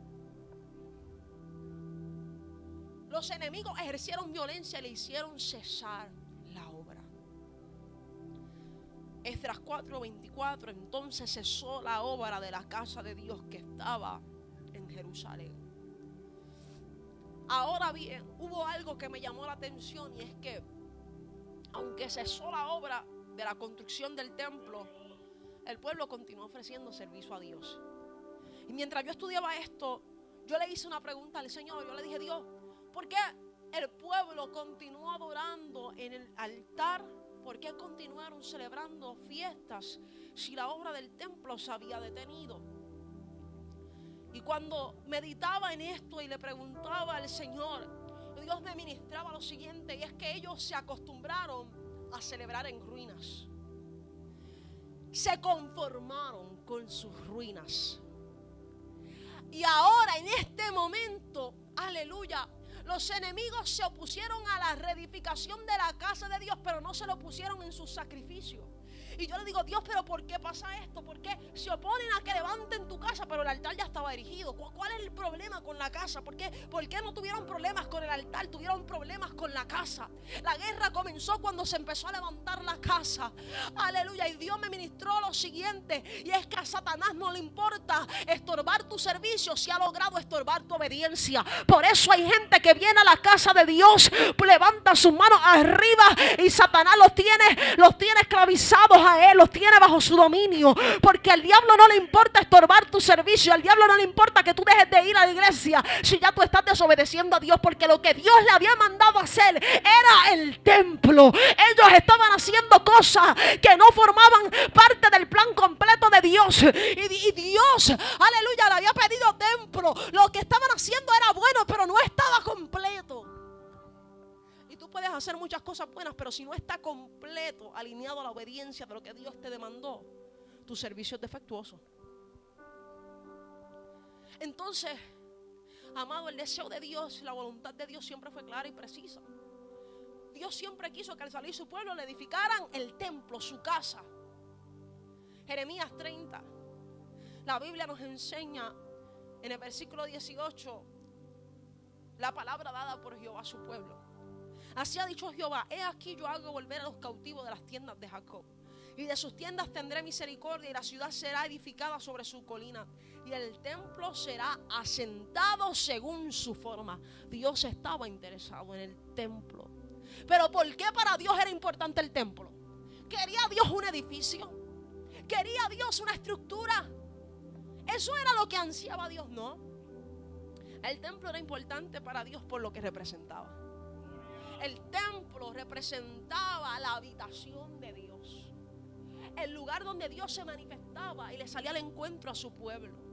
Los enemigos ejercieron violencia y le hicieron cesar la obra. Esdras 4, 24, entonces cesó la obra de la casa de Dios que estaba en Jerusalén. Ahora bien, hubo algo que me llamó la atención, y es que aunque cesó la obra de la construcción del templo, el pueblo continuó ofreciendo servicio a Dios. Y mientras yo estudiaba esto, yo le hice una pregunta al Señor. Yo le dije: Dios, ¿por qué el pueblo continuó adorando en el altar? ¿Por qué continuaron celebrando fiestas si la obra del templo se había detenido? Y cuando meditaba en esto y le preguntaba al Señor, Dios me ministraba lo siguiente, y es que ellos se acostumbraron a celebrar en ruinas. Se conformaron con sus ruinas. Y ahora, en este momento, aleluya, los enemigos se opusieron a la reedificación de la casa de Dios, pero no se lo pusieron en sus sacrificios. Y yo le digo: Dios, ¿pero por qué pasa esto? ¿Por qué se oponen a que levanten tu casa, pero el altar ya estaba erigido? ¿Cuál es el problema con la casa? ¿Por qué no tuvieron problemas con el altar? Tuvieron problemas con la casa. La guerra comenzó cuando se empezó a levantar la casa. Aleluya. Y Dios me ministró lo siguiente, y es que a Satanás no le importa estorbar tu servicio si ha logrado estorbar tu obediencia. Por eso hay gente que viene a la casa de Dios, levanta sus manos arriba, y Satanás los tiene esclavizados a él, los tiene bajo su dominio, porque al diablo no le importa estorbar tu servicio. Al diablo no le importa que tú dejes de ir a la iglesia si ya tú estás desobedeciendo a Dios, porque lo que Dios le había mandado hacer era el templo. Ellos estaban haciendo cosas que no formaban parte del plan completo de Dios, y Dios, aleluya, le había pedido templo. Lo que estaban haciendo era bueno, pero no estaba completo. Tú puedes hacer muchas cosas buenas, pero si no está completo, alineado a la obediencia de lo que Dios te demandó, tu servicio es defectuoso. Entonces, amado, el deseo de Dios, la voluntad de Dios siempre fue clara y precisa. Dios siempre quiso que al salir su pueblo le edificaran el templo, su casa. Jeremías 30, la Biblia nos enseña en el versículo 18 la palabra dada por Jehová a su pueblo. Así ha dicho Jehová: he aquí yo hago volver a los cautivos de las tiendas de Jacob, y de sus tiendas tendré misericordia, y la ciudad será edificada sobre su colina, y el templo será asentado según su forma. Dios estaba interesado en el templo. Pero ¿por qué para Dios era importante el templo? ¿Quería Dios un edificio? ¿Quería Dios una estructura? Eso era lo que ansiaba Dios, no. El templo era importante para Dios por lo que representaba. El templo representaba la habitación de Dios, el lugar donde Dios se manifestaba y le salía al encuentro a su pueblo.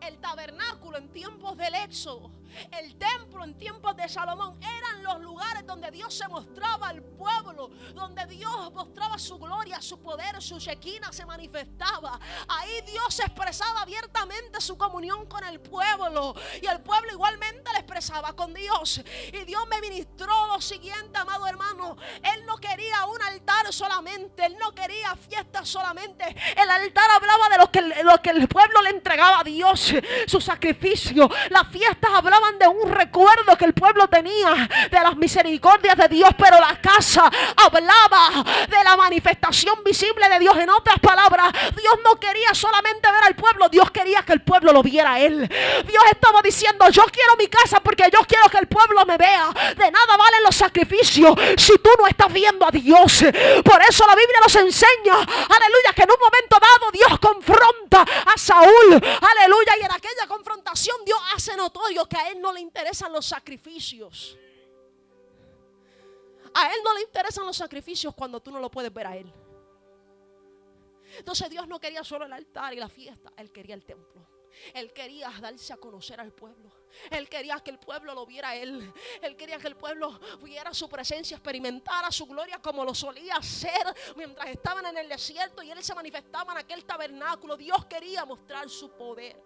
El tabernáculo en tiempos del Éxodo, el templo en tiempos de Salomón, eran los lugares donde Dios se mostraba al pueblo, donde Dios mostraba su gloria, su poder, su shekinah se manifestaba. Ahí Dios expresaba abiertamente su comunión con el pueblo, y el pueblo igualmente le expresaba con Dios. Y Dios me ministró lo siguiente, amado hermano: Él no quería un altar solamente, Él no quería fiestas solamente. El altar hablaba de lo que el pueblo le entregaba a Dios, su sacrificio. Las fiestas hablaban de un recuerdo que el pueblo tenía de las misericordias de Dios, pero la casa hablaba de la manifestación visible de Dios. En otras palabras, Dios no quería solamente ver al pueblo, Dios quería que el pueblo lo viera a Él. Dios estaba diciendo: yo quiero mi casa porque yo quiero que el pueblo me vea. De nada valen los sacrificios si tú no estás viendo a Dios. Por eso la Biblia nos enseña, aleluya, que en un momento dado Dios confronta a Saúl, aleluya, y en aquella confrontación Dios hace notorio que a Él no le interesan los sacrificios. A Él no le interesan los sacrificios cuando tú no lo puedes ver a Él. Entonces Dios no quería solo el altar y la fiesta, Él quería el templo. Él quería darse a conocer al pueblo. Él quería que el pueblo lo viera a Él. Él quería que el pueblo viera su presencia, experimentara su gloria como lo solía hacer mientras estaban en el desierto y Él se manifestaba en aquel tabernáculo. Dios quería mostrar su poder.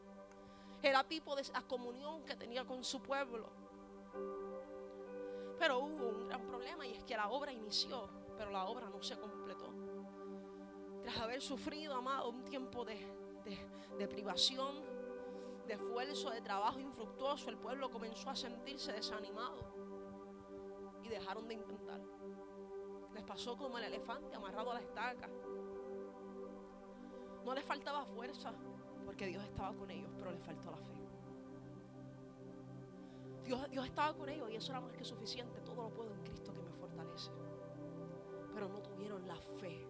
Era tipo de la comunión que tenía con su pueblo. Pero hubo un gran problema, y es que la obra inició, pero la obra no se completó. Tras haber sufrido, amado, un tiempo de privación, de esfuerzo, de trabajo infructuoso, el pueblo comenzó a sentirse desanimado y dejaron de intentar. Les pasó como el elefante amarrado a la estaca. No les faltaba fuerza porque Dios estaba con ellos, pero les faltó la fe. Dios estaba con ellos y eso era más que suficiente. Todo lo puedo en Cristo que me fortalece. Pero no tuvieron la fe.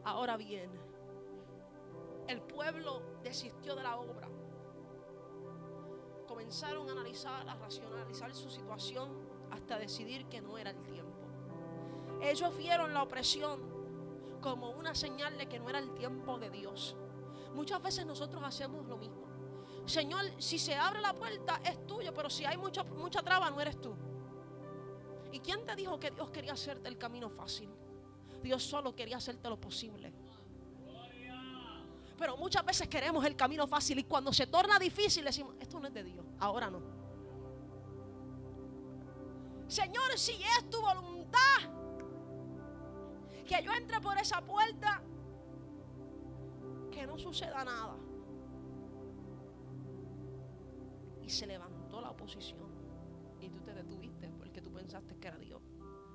Ahora bien, el pueblo desistió de la obra. Comenzaron a analizar, a racionalizar su situación hasta decidir que no era el tiempo. Ellos vieron la opresión como una señal de que no era el tiempo de Dios. Muchas veces nosotros hacemos lo mismo. Señor, si se abre la puerta es tuyo, pero si hay mucha traba no eres tú. ¿Y quién te dijo que Dios quería hacerte el camino fácil? Dios solo quería hacerte lo posible. Pero muchas veces queremos el camino fácil y cuando se torna difícil decimos, esto no es de Dios, ahora no. Señor, si es tu voluntad que yo entre por esa puerta, que no suceda nada. Y se levantó la oposición y tú te detuviste porque tú pensaste que era Dios.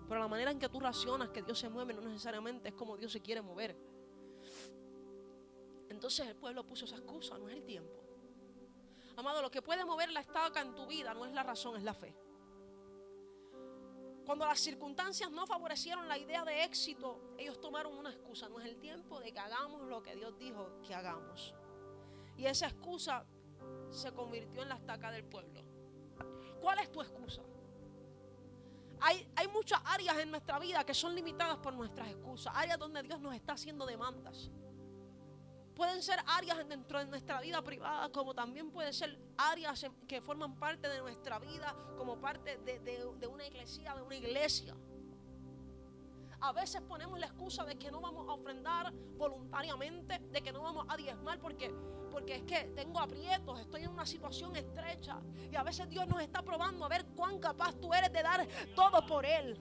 Pero la manera en que tú racionas que Dios se mueve no necesariamente es como Dios se quiere mover. Entonces el pueblo puso esa excusa, no es el tiempo. Amado, lo que puede mover la estaca en tu vida no es la razón, es la fe. Cuando las circunstancias no favorecieron la idea de éxito, ellos tomaron una excusa, no es el tiempo de que hagamos lo que Dios dijo que hagamos. Y esa excusa se convirtió en la estaca del pueblo. ¿Cuál es tu excusa? Hay muchas áreas en nuestra vida que son limitadas por nuestras excusas, áreas donde Dios nos está haciendo demandas. Pueden ser áreas dentro de nuestra vida privada, como también pueden ser áreas que forman parte de nuestra vida, como parte de una iglesia, de una iglesia. A veces ponemos la excusa de que no vamos a ofrendar voluntariamente, de que no vamos a diezmar porque es que tengo aprietos, estoy en una situación estrecha. Y a veces Dios nos está probando a ver cuán capaz tú eres de dar todo por Él.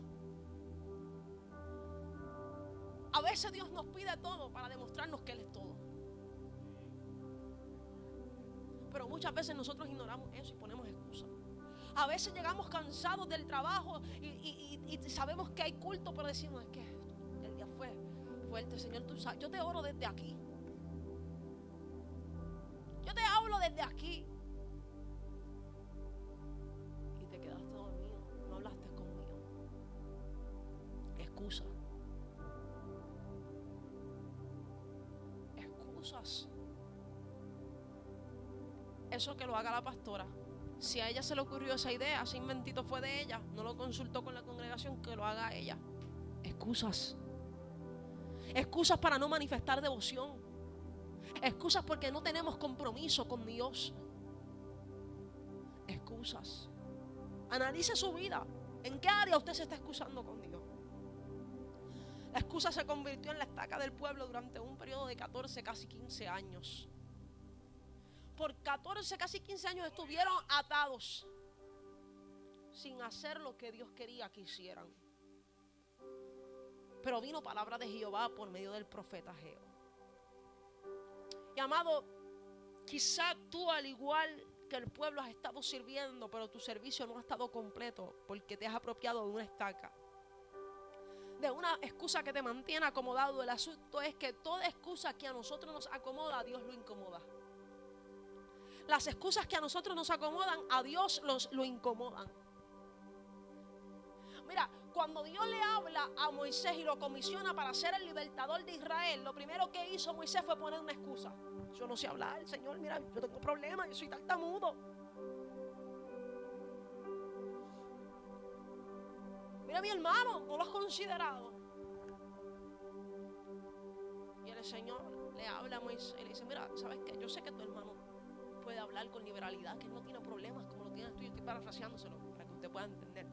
A veces Dios nos pide todo para demostrarnos que Él es todo. Pero muchas veces nosotros ignoramos eso y ponemos excusas. A veces llegamos cansados del trabajo y sabemos que hay culto, pero decimos, es que el día fue fuerte, Señor, tú sabes, yo te oro desde aquí. Yo te hablo desde aquí. Y te quedaste dormido, no hablaste conmigo. Excusa. Excusas. Eso que lo haga la pastora. Si a ella se le ocurrió esa idea, ese inventito fue de ella, no lo consultó con la congregación, que lo haga ella. Excusas. Excusas para no manifestar devoción. Excusas porque no tenemos compromiso con Dios. Excusas. Analice su vida. ¿En qué área usted se está excusando con Dios? La excusa se convirtió en la estaca del pueblo durante un periodo de 14, casi 15 años. Por 14, casi 15 años estuvieron atados sin hacer lo que Dios quería que hicieran. Pero vino palabra de Jehová por medio del profeta Ageo. Y amado, quizá tú al igual que el pueblo has estado sirviendo, pero tu servicio no ha estado completo porque te has apropiado de una estaca, de una excusa que te mantiene acomodado. El asunto es que toda excusa que a nosotros nos acomoda, a Dios lo incomoda. Las excusas que a nosotros nos acomodan, a Dios lo incomodan. Mira, cuando Dios le habla a Moisés y lo comisiona para ser el libertador de Israel, lo primero que hizo Moisés fue poner una excusa. Yo no sé hablar, Señor, mira, yo tengo problemas, yo soy tartamudo. Mira, mi hermano, no lo has considerado. Y el Señor le habla a Moisés y le dice, mira, ¿sabes qué? Yo sé que tu hermano puede hablar con liberalidad, que él no tiene problemas como lo tienes tú. Yo estoy parafraseándoselo para que usted pueda entender.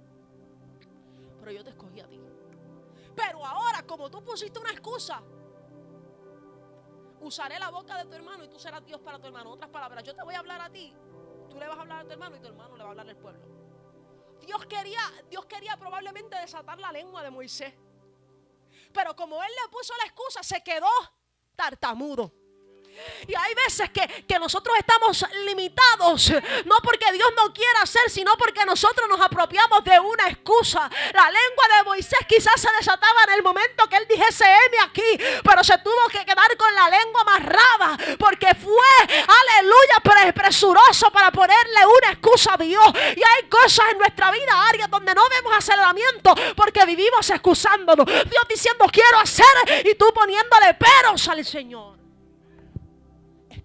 Pero yo te escogí a ti. Pero ahora, como tú pusiste una excusa, usaré la boca de tu hermano y tú serás Dios para tu hermano. En otras palabras, yo te voy a hablar a ti, tú le vas a hablar a tu hermano y tu hermano le va a hablar al pueblo. Dios quería probablemente desatar la lengua de Moisés. Pero como él le puso la excusa, se quedó tartamudo. Y hay veces que nosotros estamos limitados, no porque Dios no quiera hacer, sino porque nosotros nos apropiamos de una excusa. La lengua de Moisés quizás se desataba en el momento que él dijese, heme aquí, pero se tuvo que quedar con la lengua amarrada, porque fue, aleluya, presuroso para ponerle una excusa a Dios. Y hay cosas en nuestra vida, áreas donde no vemos aceleramiento, porque vivimos excusándonos. Dios diciendo, quiero hacer, y tú poniéndole peros al Señor.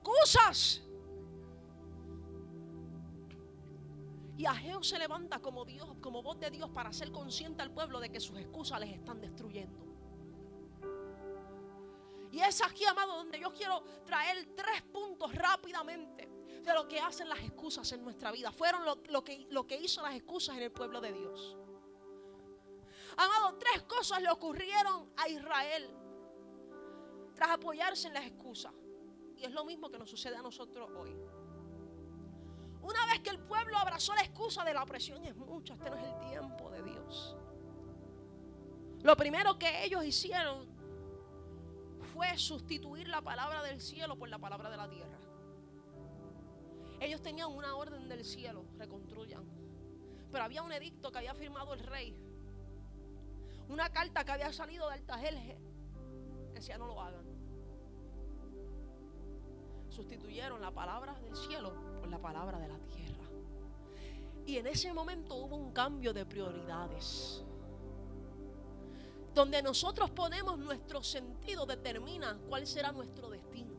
excusas. Y Ageo se levanta como Dios, como voz de Dios, para hacer consciente al pueblo de que sus excusas les están destruyendo. Y es aquí, amado, donde yo quiero traer 3 puntos rápidamente de lo que hacen las excusas en nuestra vida. Fueron lo que hizo las excusas en el pueblo de Dios. Amado, 3 cosas le ocurrieron a Israel tras apoyarse en las excusas. Y es lo mismo que nos sucede a nosotros hoy. Una vez que el pueblo abrazó la excusa de la opresión es mucho, este no es el tiempo de Dios. Lo primero que ellos hicieron fue sustituir la palabra del cielo por la palabra de la tierra. Ellos tenían una orden del cielo, reconstruyan. Pero había un edicto que había firmado el rey. Una carta que había salido de Artajerjes. Decía, no lo hagan. Sustituyeron la palabra del cielo por la palabra de la tierra. Y en ese momento hubo un cambio de prioridades. Donde nosotros ponemos nuestro sentido determina cuál será nuestro destino.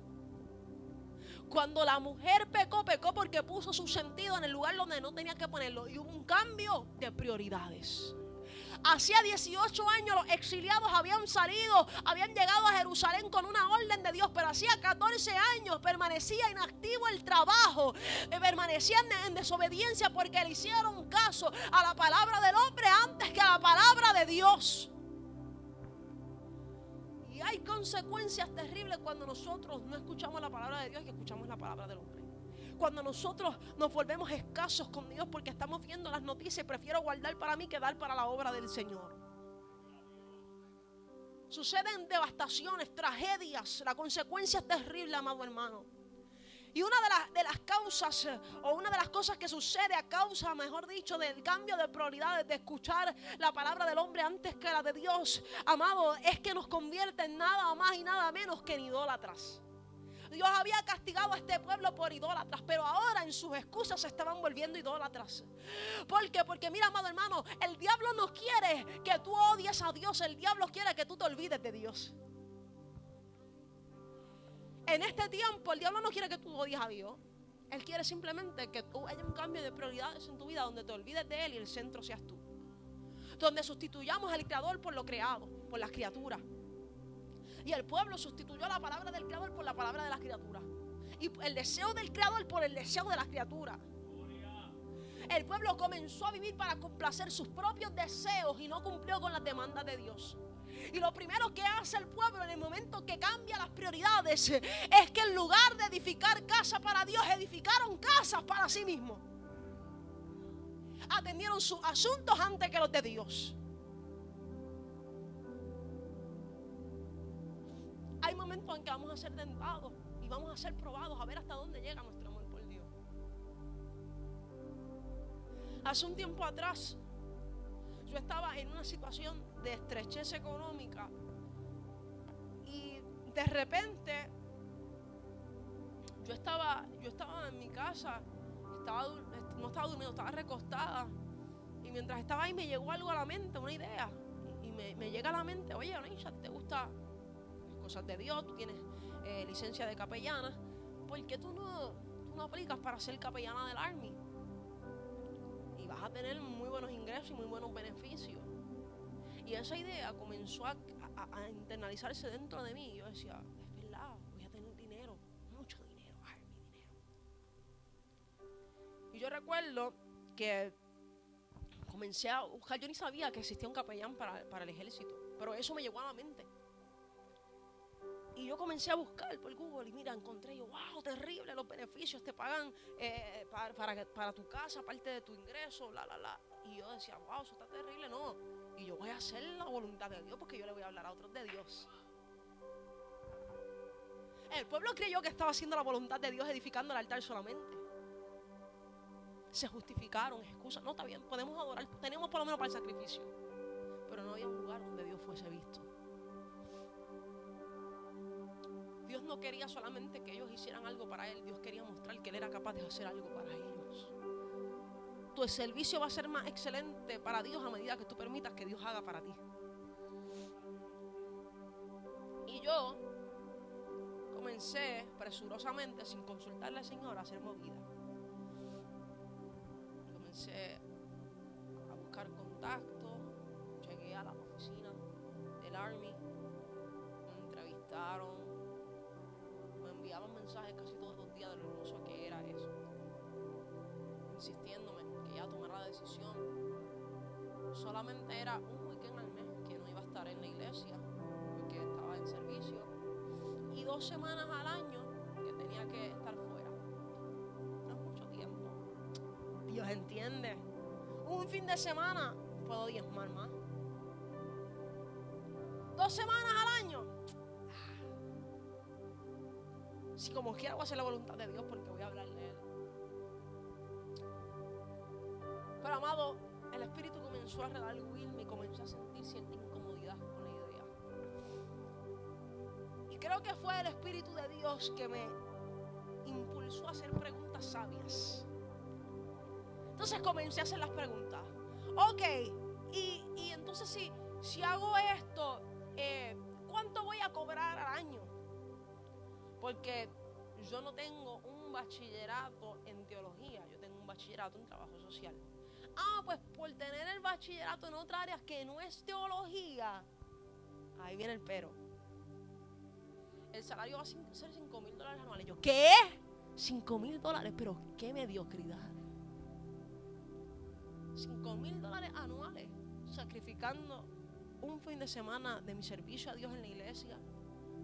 Cuando la mujer pecó porque puso su sentido en el lugar donde no tenía que ponerlo. Y hubo un cambio de prioridades. Hacía 18 años los exiliados habían salido, habían llegado a Jerusalén con una orden de Dios, pero hacía 14 años permanecía inactivo el trabajo, permanecían en desobediencia porque le hicieron caso a la palabra del hombre antes que a la palabra de Dios. Y hay consecuencias terribles cuando nosotros no escuchamos la palabra de Dios y escuchamos la palabra del hombre. Cuando nosotros nos volvemos escasos con Dios porque estamos viendo las noticias y prefiero guardar para mí que dar para la obra del Señor. Suceden devastaciones, tragedias, la consecuencia es terrible, amado hermano. Y una de las causas o una de las cosas que sucede a causa, mejor dicho, del cambio de prioridades, de escuchar la palabra del hombre antes que la de Dios, amado, es que nos convierte en nada más y nada menos que en idólatras. Dios había castigado a este pueblo por idólatras, pero ahora en sus excusas se estaban volviendo idólatras. ¿Por qué? Porque mira, amado hermano, el diablo no quiere que tú odies a Dios, el diablo quiere que tú te olvides de Dios. En este tiempo el diablo no quiere que tú odies a Dios. Él quiere simplemente que tú haya un cambio de prioridades en tu vida, donde te olvides de Él y el centro seas tú. Donde sustituyamos al Creador por lo creado, por las criaturas. Y el pueblo sustituyó la palabra del Creador por la palabra de las criaturas. Y el deseo del Creador por el deseo de las criaturas. El pueblo comenzó a vivir para complacer sus propios deseos y no cumplió con las demandas de Dios. Y lo primero que hace el pueblo en el momento que cambia las prioridades es que en lugar de edificar casa para Dios, edificaron casas para sí mismos. Atendieron sus asuntos antes que los de Dios. Hay momentos en que vamos a ser tentados y vamos a ser probados a ver hasta dónde llega nuestro amor por Dios. Hace un tiempo atrás yo estaba en una situación de estrechez económica y de repente yo estaba en mi casa, no estaba durmiendo, estaba recostada, y mientras estaba ahí me llegó algo a la mente, una idea, y me llega a la mente, oye, Anisha, ¿te gusta cosas de Dios? Tú tienes licencia de capellana, ¿por qué tú no aplicas para ser capellana del Army? Y vas a tener muy buenos ingresos y muy buenos beneficios. Y esa idea comenzó a internalizarse dentro de mí. Y yo decía, es verdad, voy a tener dinero, mucho dinero, Army, dinero. Y yo recuerdo que comencé a buscar, yo ni sabía que existía un capellán para el ejército, pero eso me llegó a la mente. Y yo comencé a buscar por Google y mira, encontré yo, wow, terrible, los beneficios te pagan para tu casa, aparte de tu ingreso, Y yo decía, wow, eso está terrible, no. Y yo voy a hacer la voluntad de Dios porque yo le voy a hablar a otros de Dios. El pueblo creyó que estaba haciendo la voluntad de Dios edificando el altar solamente. Se justificaron, excusas, no, está bien, podemos adorar, tenemos por lo menos para el sacrificio. Pero no había un lugar donde Dios fuese visto. Dios no quería solamente que ellos hicieran algo para Él. Dios quería mostrar que Él era capaz de hacer algo para ellos. Tu servicio va a ser más excelente para Dios a medida que tú permitas que Dios haga para ti. Y yo, comencé presurosamente, sin consultarle al Señor, a hacer movida. Comencé a buscar contacto, llegué a la oficina del Army, me entrevistaron, me enviaban mensajes casi todos los días de lo hermoso que era eso, insistiéndome que ya tomara la decisión. Solamente era un weekend al mes que no iba a estar en la iglesia porque estaba en servicio, y 2 semanas al año que tenía que estar fuera. No es mucho tiempo. Dios entiende. Un fin de semana puedo diezmar más. 2 semanas al año. Si como quiera voy a hacer la voluntad de Dios, porque voy a hablarle a Él. Pero amado, el Espíritu comenzó a redarguirme y comenzó a sentir cierta incomodidad con la idea. Y creo que fue el Espíritu de Dios que me impulsó a hacer preguntas sabias. Entonces comencé a hacer las preguntas. Ok, y entonces si hago esto, ¿cuánto voy a cobrar al año? Porque yo no tengo un bachillerato en teología, yo tengo un bachillerato en trabajo social. Pues por tener el bachillerato en otra área que no es teología, ahí viene el pero. El salario va a ser $5,000 anuales. Yo, ¿qué? $5,000, pero qué mediocridad. $5,000 anuales, sacrificando un fin de semana de mi servicio a Dios en la iglesia,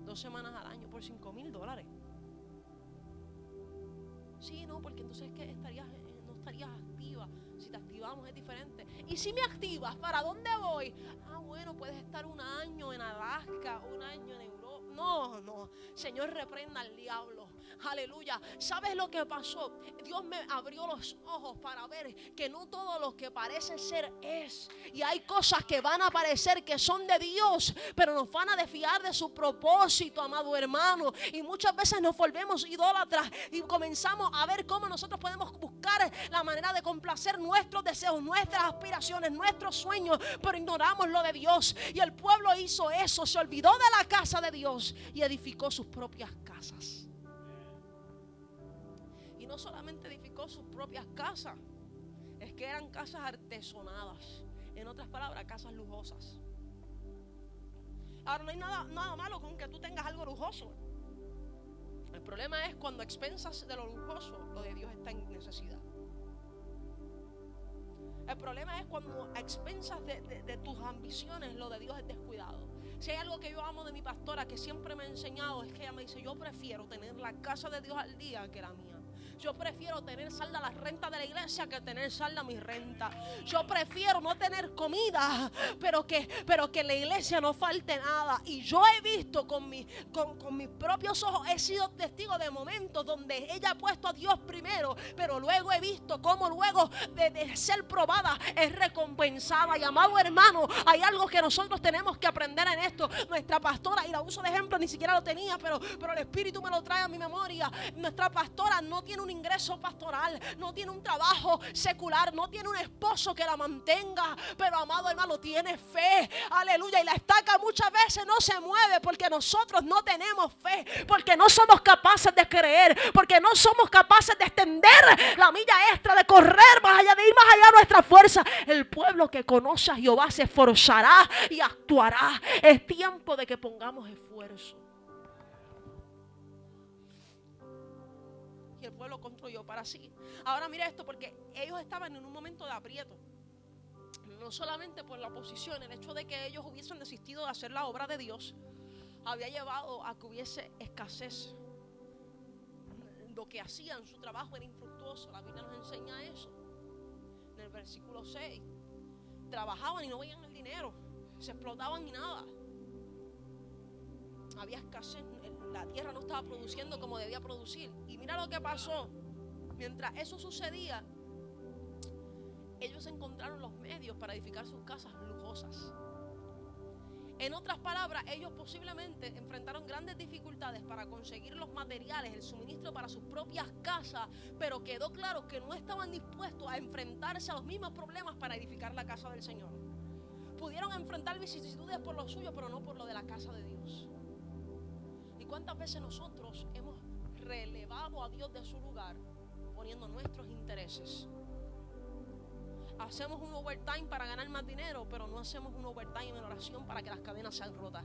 2 semanas al año por $5,000. Sí, no, porque entonces es que no estarías activa. Si te activamos es diferente. Y si me activas, ¿para dónde voy? Bueno, puedes estar 1 año en Alaska, 1 año en Europa. No, Señor, reprenda al diablo. Aleluya. ¿Sabes lo que pasó? Dios me abrió los ojos para ver que no todo lo que parece ser es. Y hay cosas que van a parecer que son de Dios, pero nos van a desviar de su propósito, amado hermano. Y muchas veces nos volvemos idólatras y comenzamos a ver cómo nosotros podemos buscar la manera de complacer nuestros deseos, nuestras aspiraciones, nuestros sueños, pero ignoramos lo de Dios. Y el pueblo hizo eso, se olvidó de la casa de Dios y edificó sus propias casas. Y no solamente edificó sus propias casas, es que eran casas artesonadas. En otras palabras, casas lujosas. Ahora, no hay nada malo con que tú tengas algo lujoso. El problema es cuando a expensas de lo lujoso, lo de Dios está en necesidad. El problema es cuando a expensas de tus ambiciones, lo de Dios es descuidado. Si hay algo que yo amo de mi pastora, que siempre me ha enseñado, es que ella me dice: yo prefiero tener la casa de Dios al día que la mía. Yo prefiero tener salda la renta de la iglesia que tener salda mi renta. Yo prefiero no tener comida, pero que en la iglesia no falte nada. Y yo he visto con mis propios ojos, he sido testigo de momentos donde ella ha puesto a Dios primero, pero luego he visto cómo luego de ser probada es recompensada. Y amado hermano, hay algo que nosotros tenemos que aprender en esto. Nuestra pastora, y la uso de ejemplo, ni siquiera lo tenía, pero el Espíritu me lo trae a mi memoria. Nuestra pastora no tiene un ingreso pastoral, no tiene un trabajo secular, no tiene un esposo que la mantenga, pero amado hermano, tiene fe, aleluya. Y la estaca muchas veces no se mueve porque nosotros no tenemos fe, porque no somos capaces de creer, porque no somos capaces de extender la milla extra, de correr más allá, de ir más allá de nuestra fuerza. El pueblo que conoce a Jehová se esforzará y actuará. Es tiempo de que pongamos esfuerzo. Y el pueblo construyó para sí. Ahora mira esto, porque ellos estaban en un momento de aprieto. No solamente por la oposición, el hecho de que ellos hubiesen desistido de hacer la obra de Dios había llevado a que hubiese escasez. Lo que hacían, su trabajo era infructuoso. La Biblia nos enseña eso. En el versículo 6, trabajaban y no veían el dinero, se explotaban y nada. Había escasez, la tierra no estaba produciendo como debía producir. Y mira lo que pasó. Mientras eso sucedía, ellos encontraron los medios para edificar sus casas lujosas. En otras palabras, ellos posiblemente enfrentaron grandes dificultades para conseguir los materiales, el suministro para sus propias casas, pero quedó claro que no estaban dispuestos a enfrentarse a los mismos problemas para edificar la casa del Señor. Pudieron enfrentar vicisitudes por lo suyo, pero no por lo de la casa de Dios. cuántas veces nosotros hemos relevado a Dios de su lugar poniendo nuestros intereses? Hacemos un overtime para ganar más dinero, pero no hacemos un overtime en oración para que las cadenas sean rotas.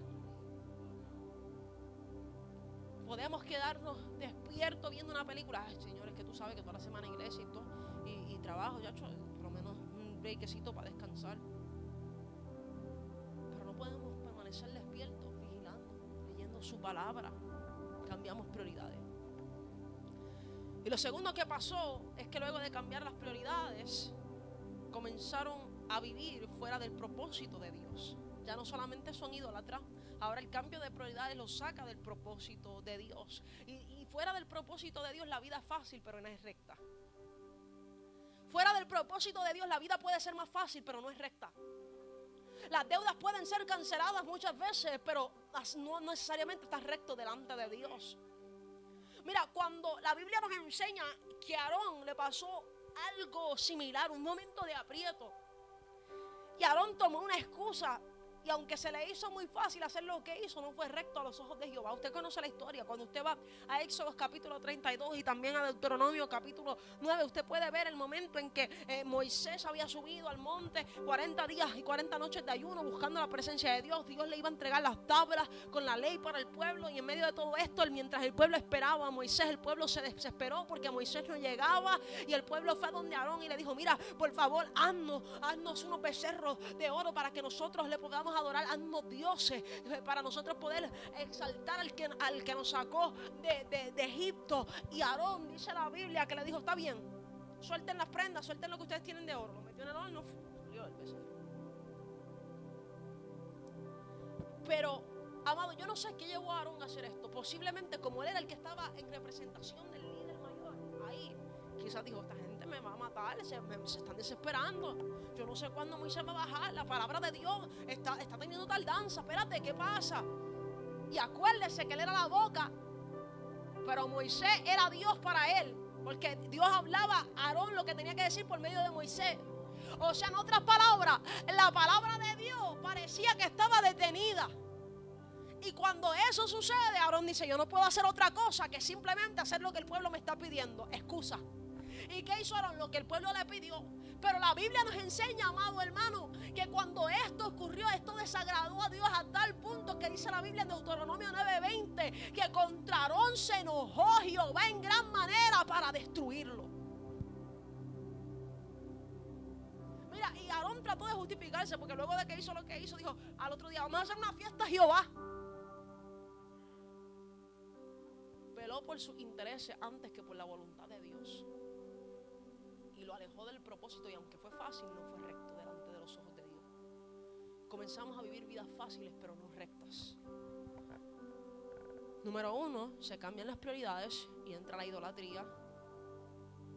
Podemos quedarnos despiertos viendo una película. Ay, Señor, es que tú sabes que toda la semana iglesia y todo, y trabajo, ya hecho, por lo menos un breakcito para descansar. Pero no podemos permanecer despiertos, vigilando, leyendo su palabra. Cambiamos prioridades. Y lo segundo que pasó es que luego de cambiar las prioridades, comenzaron a vivir fuera del propósito de Dios. Ya no solamente son idólatras, ahora el cambio de prioridades los saca del propósito de Dios. Y fuera del propósito de Dios la vida es fácil, pero no es recta. Fuera del propósito de Dios la vida puede ser más fácil, pero no es recta. Las deudas pueden ser canceladas muchas veces, pero no necesariamente está recto delante de Dios. Mira, cuando la Biblia nos enseña que a Aarón le pasó algo similar, un momento de aprieto, y Aarón tomó una excusa, y aunque se le hizo muy fácil hacer lo que hizo, no fue recto a los ojos de Jehová. Usted conoce la historia. Cuando usted va a Éxodo capítulo 32 y también a Deuteronomio capítulo 9, usted puede ver el momento en que Moisés había subido al monte 40 días y 40 noches de ayuno buscando la presencia de Dios. Dios le iba a entregar las tablas con la ley para el pueblo, y en medio de todo esto, mientras el pueblo esperaba a Moisés, el pueblo se desesperó porque Moisés no llegaba, y el pueblo fue a donde Aarón y le dijo: mira, por favor, haznos unos becerros de oro para que nosotros le podamos adorar, haznos dioses para nosotros poder exaltar al que nos sacó de Egipto. Y Aarón, dice la Biblia, que le dijo: está bien, suelten las prendas, suelten lo que ustedes tienen de oro. Lo metió en el horno, salió el becerro. Pero, amado, yo no sé qué llevó a Aarón a hacer esto. Posiblemente como él era el que estaba en representación del líder mayor ahí, quizás dijo: esta gente me va a matar, se están desesperando. Yo no sé cuándo Moisés va a bajar. La palabra de Dios está teniendo tardanza. Espérate, ¿qué pasa? Y acuérdese que él era la boca, pero Moisés era Dios para él, porque Dios hablaba a Aarón lo que tenía que decir por medio de Moisés. O sea, en otras palabras, la palabra de Dios parecía que estaba detenida. Y cuando eso sucede, Aarón dice: yo no puedo hacer otra cosa que simplemente hacer lo que el pueblo me está pidiendo. Excusa. ¿Y qué hizo Aarón? Lo que el pueblo le pidió. Pero la Biblia nos enseña, amado hermano, que cuando esto ocurrió, esto desagradó a Dios a tal punto que dice la Biblia en Deuteronomio 9:20, que contra Aarón se enojó Jehová en gran manera para destruirlo. Mira, y Aarón trató de justificarse, porque luego de que hizo lo que hizo, dijo al otro día: vamos a hacer una fiesta a Jehová. Veló por sus intereses antes que por la voluntad de Dios, y lo alejó del propósito, y aunque fue fácil, no fue recto delante de los ojos de Dios. Comenzamos a vivir vidas fáciles pero no rectas. Número 1, se cambian las prioridades y entra la idolatría.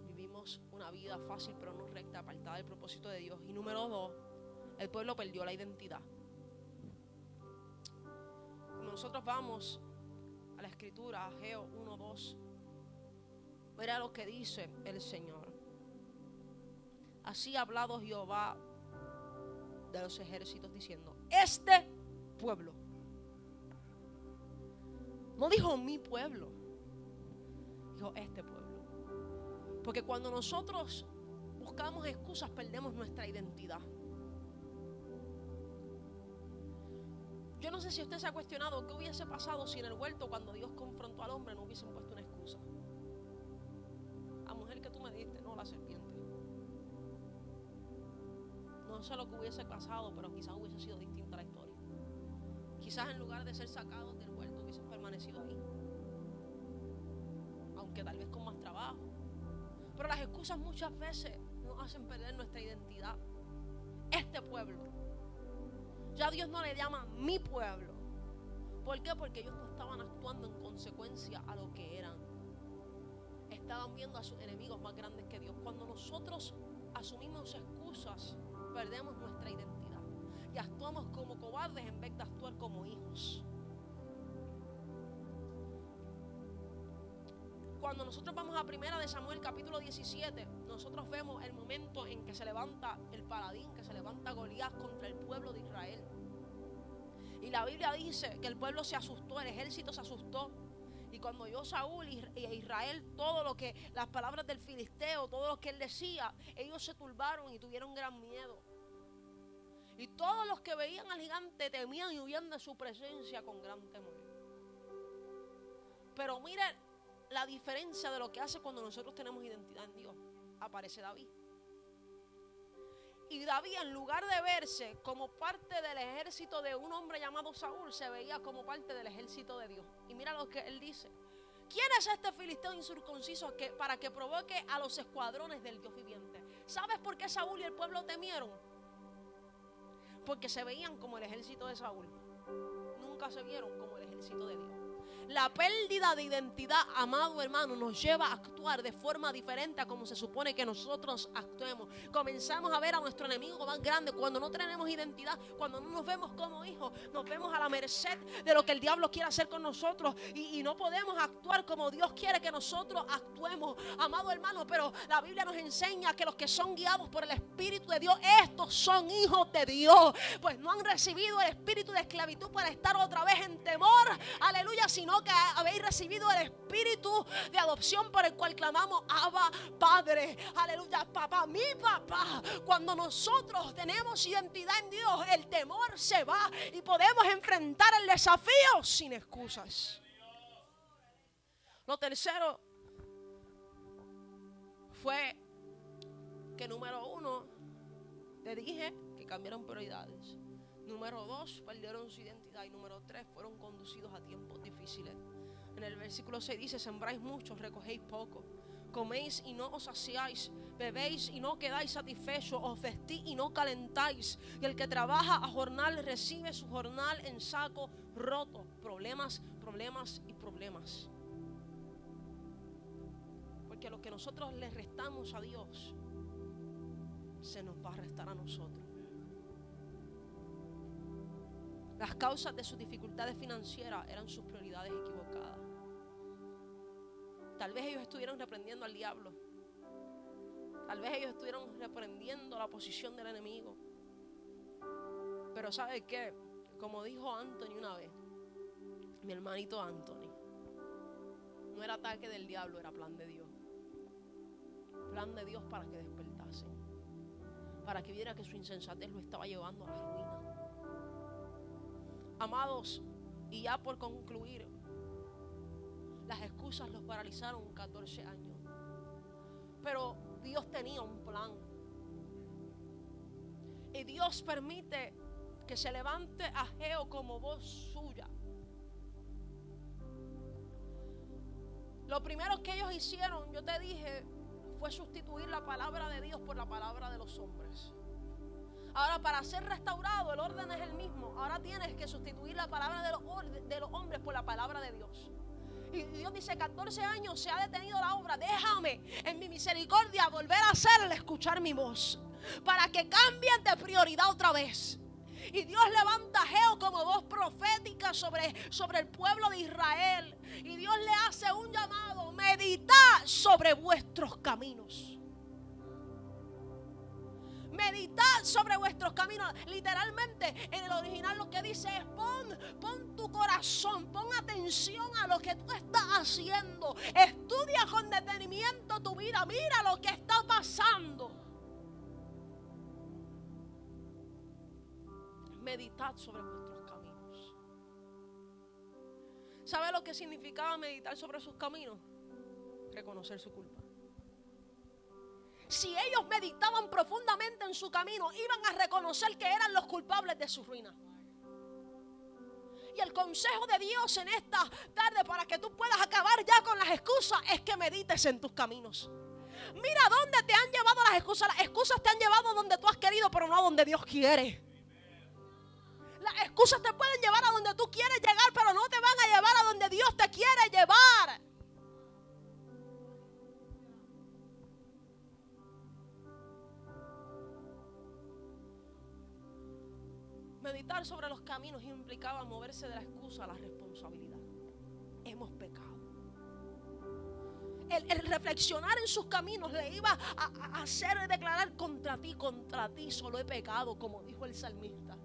Vivimos una vida fácil pero no recta, apartada del propósito de Dios. Y número 2, el pueblo perdió la identidad. Cuando nosotros vamos a la escritura, Ageo 1:2, mira lo que dice el Señor: así ha hablado Jehová de los ejércitos, diciendo: este pueblo. No dijo mi pueblo, dijo este pueblo. Porque cuando nosotros buscamos excusas, perdemos nuestra identidad. Yo no sé si usted se ha cuestionado qué hubiese pasado si en el huerto, cuando Dios confrontó al hombre, no hubiesen puesto una excusa. La mujer que tú me diste, no, la serpiente. No sé lo que hubiese pasado, pero quizás hubiese sido distinta la historia. Quizás en lugar de ser sacados del huerto, hubiesen permanecido ahí, aunque tal vez con más trabajo. Pero las excusas muchas veces nos hacen perder nuestra identidad. Este pueblo, ya Dios no le llama mi pueblo. ¿Por qué? Porque ellos no estaban actuando en consecuencia a lo que eran. Estaban viendo a sus enemigos más grandes que Dios. Cuando nosotros asumimos excusas, perdemos nuestra identidad y actuamos como cobardes en vez de actuar como hijos. Cuando nosotros vamos a 1 de Samuel capítulo 17, nosotros vemos el momento en que se levanta el paladín, que se levanta Goliat contra el pueblo de Israel. Y la Biblia dice que el pueblo se asustó, el ejército se asustó. Y cuando oyó Saúl y Israel todo lo que, las palabras del filisteo, todo lo que él decía, ellos se turbaron y tuvieron gran miedo. Y todos los que veían al gigante temían y huían de su presencia con gran temor. Pero miren la diferencia de lo que hace cuando nosotros tenemos identidad en Dios. Aparece David. Y David, en lugar de verse como parte del ejército de un hombre llamado Saúl, se veía como parte del ejército de Dios. Y mira lo que él dice: ¿quién es este filisteo incircunciso para que provoque a los escuadrones del Dios viviente? ¿Sabes por qué Saúl y el pueblo temieron? Porque se veían como el ejército de Saúl. Nunca se vieron como el ejército de Dios. La pérdida de identidad, amado hermano, nos lleva a actuar de forma diferente a como se supone que nosotros actuemos. Comenzamos a ver a nuestro enemigo más grande cuando no tenemos identidad, cuando no nos vemos como hijos, nos vemos a la merced de lo que el diablo quiere hacer con nosotros y no podemos actuar como Dios quiere que nosotros actuemos, amado hermano. Pero la Biblia nos enseña que los que son guiados por el Espíritu de Dios, estos son hijos de Dios, pues no han recibido el espíritu de esclavitud para estar otra vez en temor, aleluya, sino que habéis recibido el espíritu de adopción por el cual clamamos: Abba, Padre, aleluya, papá, mi papá. Cuando nosotros tenemos identidad en Dios, el temor se va y podemos enfrentar el desafío sin excusas. Lo tercero fue que, número 1, te dije que cambiaron prioridades. Número 2, perdieron su identidad. Y número 3, fueron conducidos a tiempos difíciles. En el versículo 6 dice: sembráis mucho, recogéis poco. Coméis y no os saciáis. Bebéis y no quedáis satisfechos. Os vestís y no calentáis. Y el que trabaja a jornal recibe su jornal en saco roto. Problemas, problemas y problemas. Porque lo que nosotros le restamos a Dios, se nos va a restar a nosotros. Las causas de sus dificultades financieras eran sus prioridades equivocadas. Tal vez ellos estuvieron reprendiendo al diablo. Tal vez ellos estuvieron reprendiendo la posición del enemigo. Pero ¿sabe qué? Como dijo Anthony una vez, mi hermanito Anthony, no era ataque del diablo, era plan de Dios. Plan de Dios para que despertasen, para que viera que su insensatez lo estaba llevando a la ruina. Amados, y ya por concluir, las excusas los paralizaron 14 años. Pero Dios tenía un plan. Y Dios permite que se levante Ageo como voz suya. Lo primero que ellos hicieron, yo te dije, fue sustituir la palabra de Dios por la palabra de los hombres. Ahora, para ser restaurado, el orden es el mismo. Ahora tienes que sustituir la palabra de los hombres por la palabra de Dios. Y Dios dice: 14 años se ha detenido la obra. Déjame en mi misericordia volver a hacerle escuchar mi voz, para que cambien de prioridad otra vez. Y Dios levanta a Ageo como voz profética sobre el pueblo de Israel. Y Dios le hace un llamado: meditad sobre vuestros caminos. Meditad sobre vuestros caminos. Literalmente en el original lo que dice es: pon tu corazón, pon atención a lo que tú estás haciendo. Estudia con detenimiento tu vida. Mira lo que está pasando. Meditad sobre vuestros caminos. ¿Sabe lo que significaba meditar sobre sus caminos? Reconocer su culpa. Si ellos meditaban profundamente en su camino, iban a reconocer que eran los culpables de su ruina. Y el consejo de Dios en esta tarde, para que tú puedas acabar ya con las excusas, es que medites en tus caminos. Mira dónde te han llevado las excusas. Las excusas te han llevado donde tú has querido, pero no a donde Dios quiere. Las excusas te pueden llevar a donde tú quieres llegar, pero no te van a llevar a donde Dios te quiere llevar. Meditar sobre los caminos implicaba moverse de la excusa a la responsabilidad. Hemos pecado. El reflexionar en sus caminos le iba a hacer declarar: contra ti solo he pecado, como dijo el salmista.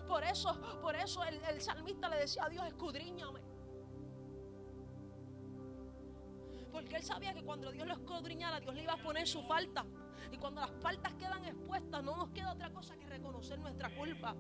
Por eso el salmista le decía a Dios: escudriñame. Porque él sabía que cuando Dios lo escudriñara, Dios le iba a poner su falta. Y cuando las faltas quedan expuestas, no nos queda otra cosa que reconocer nuestra culpa.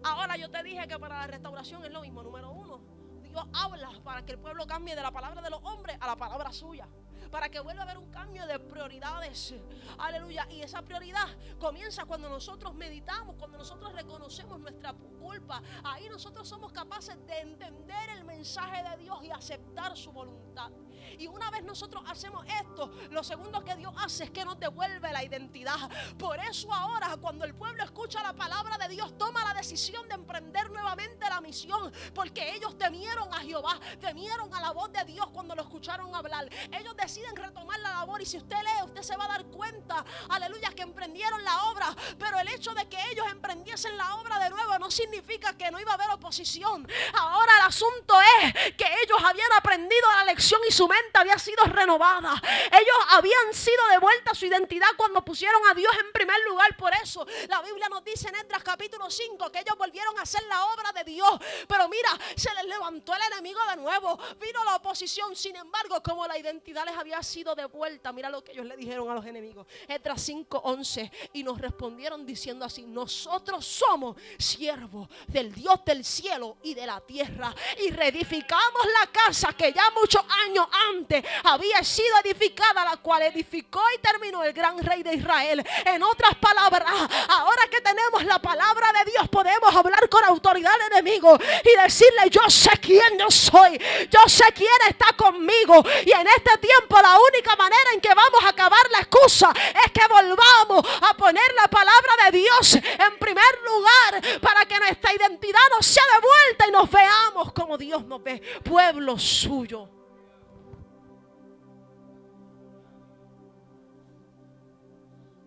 Ahora yo te dije que para la restauración es lo mismo. Número uno, Dios habla para que el pueblo cambie de la palabra de los hombres a la palabra suya, para que vuelva a haber un cambio de prioridades. Aleluya. Y esa prioridad comienza cuando nosotros meditamos, cuando nosotros reconocemos nuestra culpa. Ahí nosotros somos capaces de entender el mensaje de Dios y aceptar su voluntad. Y una vez nosotros hacemos esto, lo segundo que Dios hace es que nos devuelve la identidad. Por eso ahora, cuando el pueblo escucha la palabra de Dios, toma la decisión de emprender nuevamente la misión, porque ellos temieron a Jehová, temieron a la voz de Dios cuando lo escucharon hablar. Ellos deciden retomar la labor, y si usted lee, usted se va a dar cuenta, aleluya, que emprendieron la obra. Pero el hecho de que ellos emprendiesen la obra de nuevo no significa que no iba a haber oposición. Ahora el asunto es que ellos habían aprendido la lección y su mente había sido renovada. Ellos habían sido devuelta su identidad cuando pusieron a Dios en primer lugar. Por eso la Biblia nos dice en Esdras capítulo 5 que ellos volvieron a hacer la obra de Dios. Pero mira, se les levantó el enemigo de nuevo, vino la oposición. Sin embargo, como la identidad les había sido devuelta, mira lo que ellos le dijeron a los enemigos. Esdras 5:11: y nos respondieron diciendo así: nosotros somos siervos del Dios del cielo y de la tierra, y reedificamos la casa que ya muchos años antes había sido edificada, la cual edificó y terminó el gran rey de Israel. En otras palabras, ahora que tenemos la palabra de Dios, podemos hablar con autoridad al enemigo y decirle: yo sé quién yo soy, yo sé quién está conmigo. Y en este tiempo la única manera en que vamos a acabar la excusa es que volvamos a poner la palabra de Dios en primer lugar, para que nuestra identidad nos sea devuelta y nos veamos como Dios nos ve, pueblo suyo.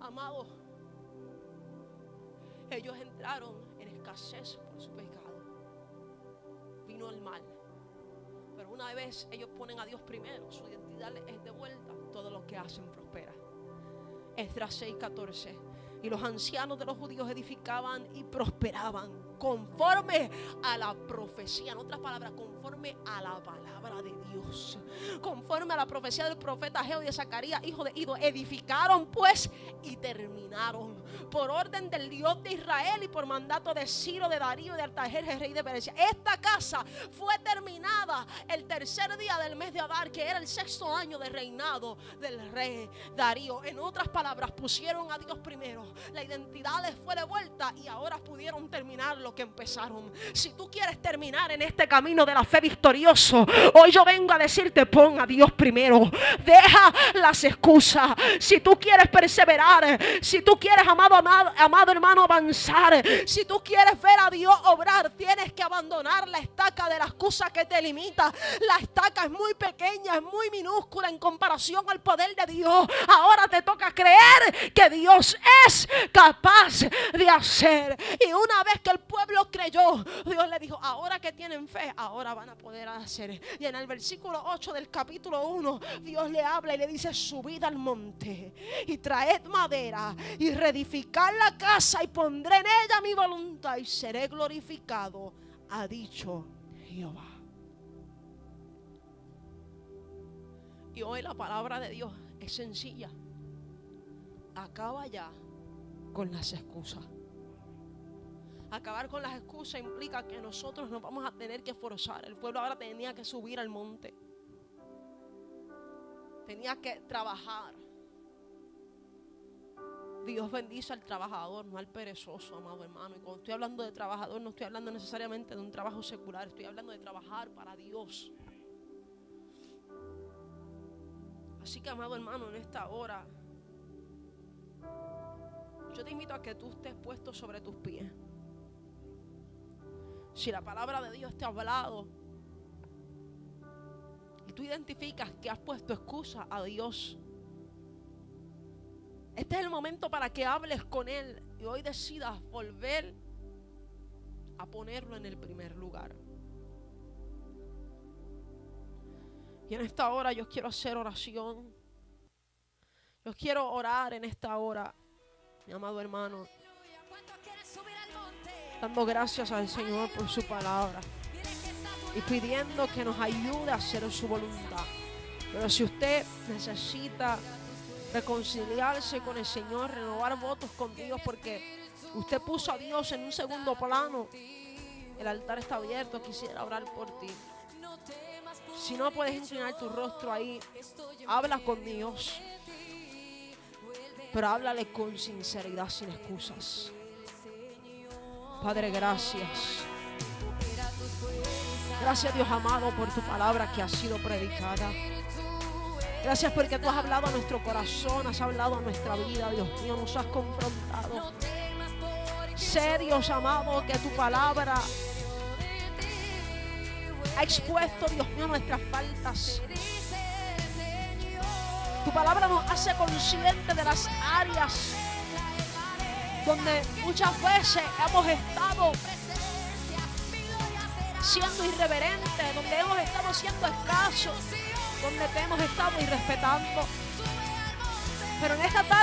Amados, ellos entraron en escasez por su pecado. Vino el mal. Pero una vez ellos ponen a Dios primero, su identidad es devuelta, todo lo que hacen prospera. Esdras 6:14: y los ancianos de los judíos edificaban y prosperaban conforme a la profecía. En otras palabras, conforme a la palabra de Dios, conforme a la profecía del profeta Ageo y de Zacarías, hijo de Ido. Edificaron pues y terminaron por orden del Dios de Israel y por mandato de Ciro, de Darío y de Artajerjes, rey de Persia. Esta casa fue terminada el tercer día del mes de Adar, que era el 6º año de reinado del rey Darío. En otras palabras, pusieron a Dios primero, la identidad les fue devuelta y ahora pudieron terminar lo que empezaron. Si tú quieres terminar en este camino de la fe victorioso, hoy yo vengo a decirte: pon a Dios primero, deja las excusas. Si tú quieres perseverar, si tú quieres, amado hermano, avanzar, si tú quieres ver a Dios obrar, tienes que abandonar la estaca de la excusa que te limita. La estaca es muy pequeña, es muy minúscula en comparación al poder de Dios. Ahora te toca creer que Dios es capaz de hacer. Y una vez que el pueblo creyó, Dios le dijo: ahora que tienen fe, ahora van a poder hacer. Y en el versículo 8 del capítulo 1, Dios le habla y le dice: subid al monte y traed madera y reedificad la casa, y pondré en ella mi voluntad y seré glorificado, ha dicho Jehová. Y hoy la palabra de Dios es sencilla: acaba ya con las excusas. Acabar con las excusas implica que nosotros nos vamos a tener que forzar. El pueblo ahora tenía que subir al monte, tenía que trabajar. Dios bendice al trabajador, no al perezoso, amado hermano. Y cuando estoy hablando de trabajador, no estoy hablando necesariamente de un trabajo secular, estoy hablando de trabajar para Dios. Así que, amado hermano, en esta hora yo te invito a que tú estés puesto sobre tus pies. Si la palabra de Dios te ha hablado y tú identificas que has puesto excusa a Dios, este es el momento para que hables con Él y hoy decidas volver a ponerlo en el primer lugar. Y en esta hora yo quiero hacer oración. Yo quiero orar en esta hora, mi amado hermano. dando gracias al Señor por su palabra y pidiendo que nos ayude a hacer su voluntad. Pero si usted necesita reconciliarse con el Señor, renovar votos con Dios, porque usted puso a Dios en un segundo plano, el altar está abierto. Quisiera orar por ti. Si no puedes inclinar tu rostro ahí, habla con Dios, pero háblale con sinceridad, sin excusas. Padre, gracias. Gracias, Dios amado, por tu palabra que ha sido predicada. Gracias porque tú has hablado a nuestro corazón, has hablado a nuestra vida, Dios mío, nos has confrontado. Sé, Dios amado, que tu palabra ha expuesto, Dios mío, nuestras faltas. Tu palabra nos hace conscientes de las áreas donde muchas veces hemos estado siendo irreverentes, donde hemos estado siendo escasos, donde te hemos estado irrespetando. Pero en esta tarde